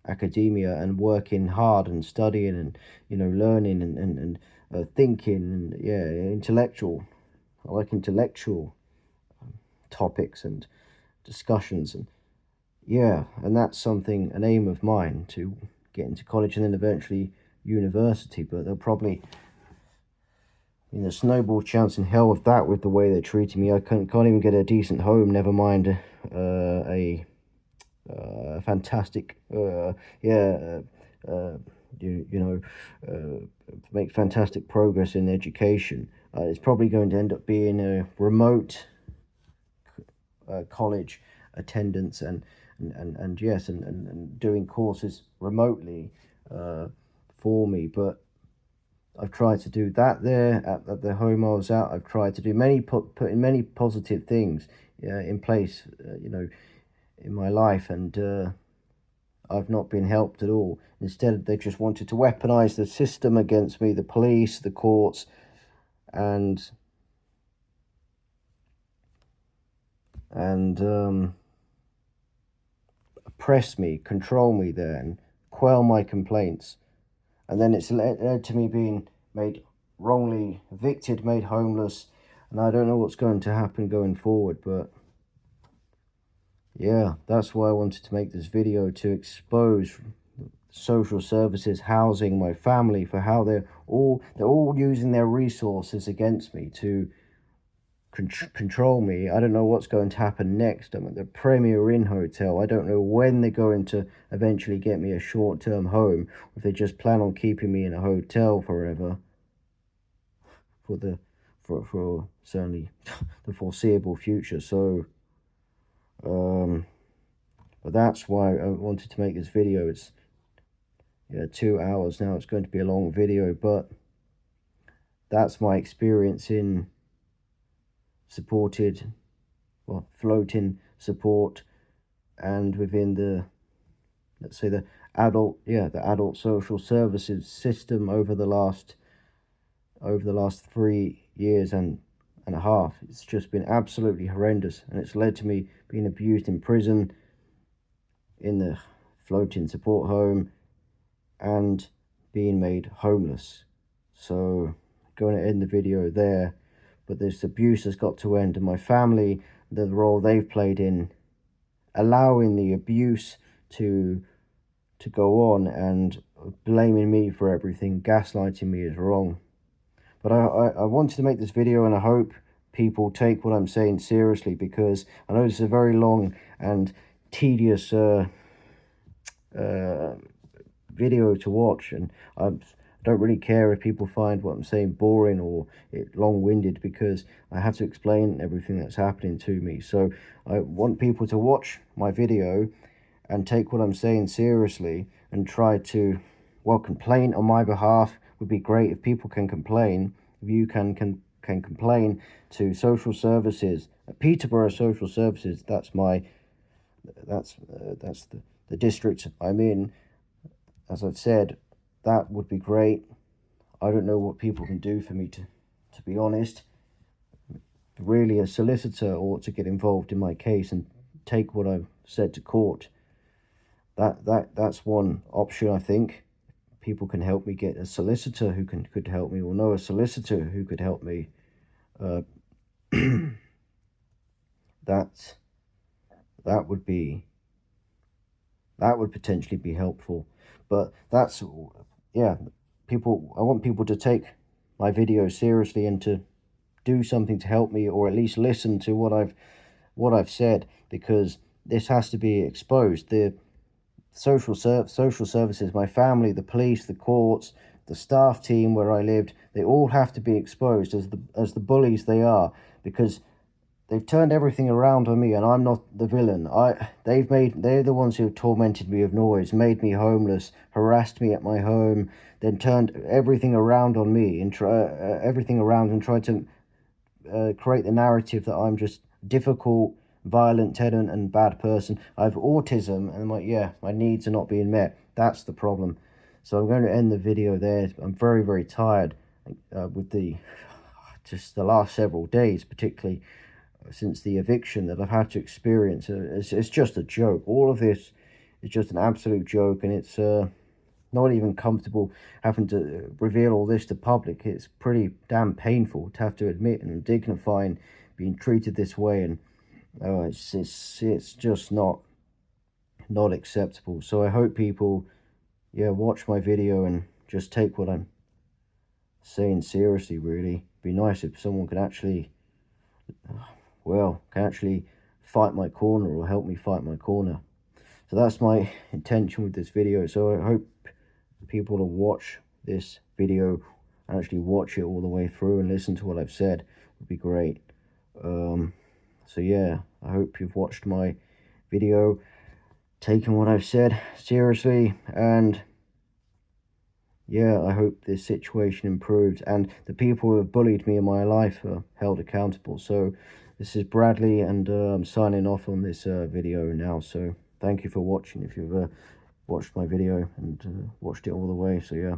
A: academia and working hard and studying and learning and thinking, and intellectual. I like intellectual topics and discussions, and that's an aim of mine, to get into college and then eventually university. But they'll probably, snowball chance in hell with that, with the way they're treating me. I can't even get a decent home, never mind a fantastic make fantastic progress in education. It's probably going to end up being a remote college attendance, and doing courses remotely for me. But I've tried to do that there at the home I was at. I've tried to do putting many positive things in place, in my life, and I've not been helped at all. Instead, they just wanted to weaponize the system against me, the police, the courts, and oppress me, control me there, and quell my complaints. And then it's led to me being made wrongly evicted, made homeless, and I don't know what's going to happen going forward. But yeah, that's why I wanted to make this video, to expose social services, housing, my family, for how they're all using their resources against me to control me. I don't know what's going to happen next. I'm at the Premier Inn Hotel. I don't know when they're going to eventually get me a short-term home, or if they just plan on keeping me in a hotel forever for certainly the foreseeable future. So but that's why I wanted to make this video. It's 2 hours now. It's going to be a long video, but that's my experience in floating support, and within the, let's say, the adult social services system over the last 3 years and a half. It's just been absolutely horrendous, and it's led to me being abused in prison, in the floating support home, and being made homeless. So I'm going to end the video there, but this abuse has got to end, and my family, the role they've played in allowing the abuse to go on and blaming me for everything, gaslighting me, is wrong. But I wanted to make this video, and I hope people take what I'm saying seriously, because I know this is a very long and tedious video to watch, and I don't really care if people find what I'm saying boring or long-winded, because I have to explain everything that's happening to me. So I want people to watch my video and take what I'm saying seriously and try to, well, complain on my behalf would be great. If people can complain, if you can complain to social services, Peterborough social services, that's the district I'm in. As I've said, that would be great. I don't know what people can do for me, to be honest. Really, a solicitor ought to get involved in my case and take what I've said to court. That's one option, I think. People can help me get a solicitor who could help me, or know a solicitor who could help me. That would potentially be helpful. But that's, yeah, I want people to take my videos seriously and to do something to help me, or at least listen to what I've said, because this has to be exposed. The social services, my family, the police, the courts, the staff team where I lived, they all have to be exposed as the bullies they are, because they've turned everything around on me, and I'm not the villain. They're the ones who tormented me with noise, made me homeless, harassed me at my home, then turned everything around on me and tried to create the narrative that I'm just difficult, violent tenant and bad person. I have autism, and my needs are not being met. That's the problem. So I'm going to end the video there. I'm very, very tired with the last several days, particularly since the eviction that I've had to experience. It's just a joke. All of this is just an absolute joke, and it's not even comfortable having to reveal all this to public. It's pretty damn painful to have to admit, and dignifying being treated this way, and it's just not acceptable. So I hope people watch my video and just take what I'm saying seriously. Really, be nice if someone could actually fight my corner, or help me fight my corner. So that's my intention with this video. So I hope people will watch this video and actually watch it all the way through and listen to what I've said. Would be great. So yeah, I hope you've watched my video, taken what I've said seriously, and yeah, I hope this situation improves and the people who have bullied me in my life are held accountable. So this is Bradley, and I'm signing off on this video now. So thank you for watching, if you've watched my video and watched it all the way. So yeah.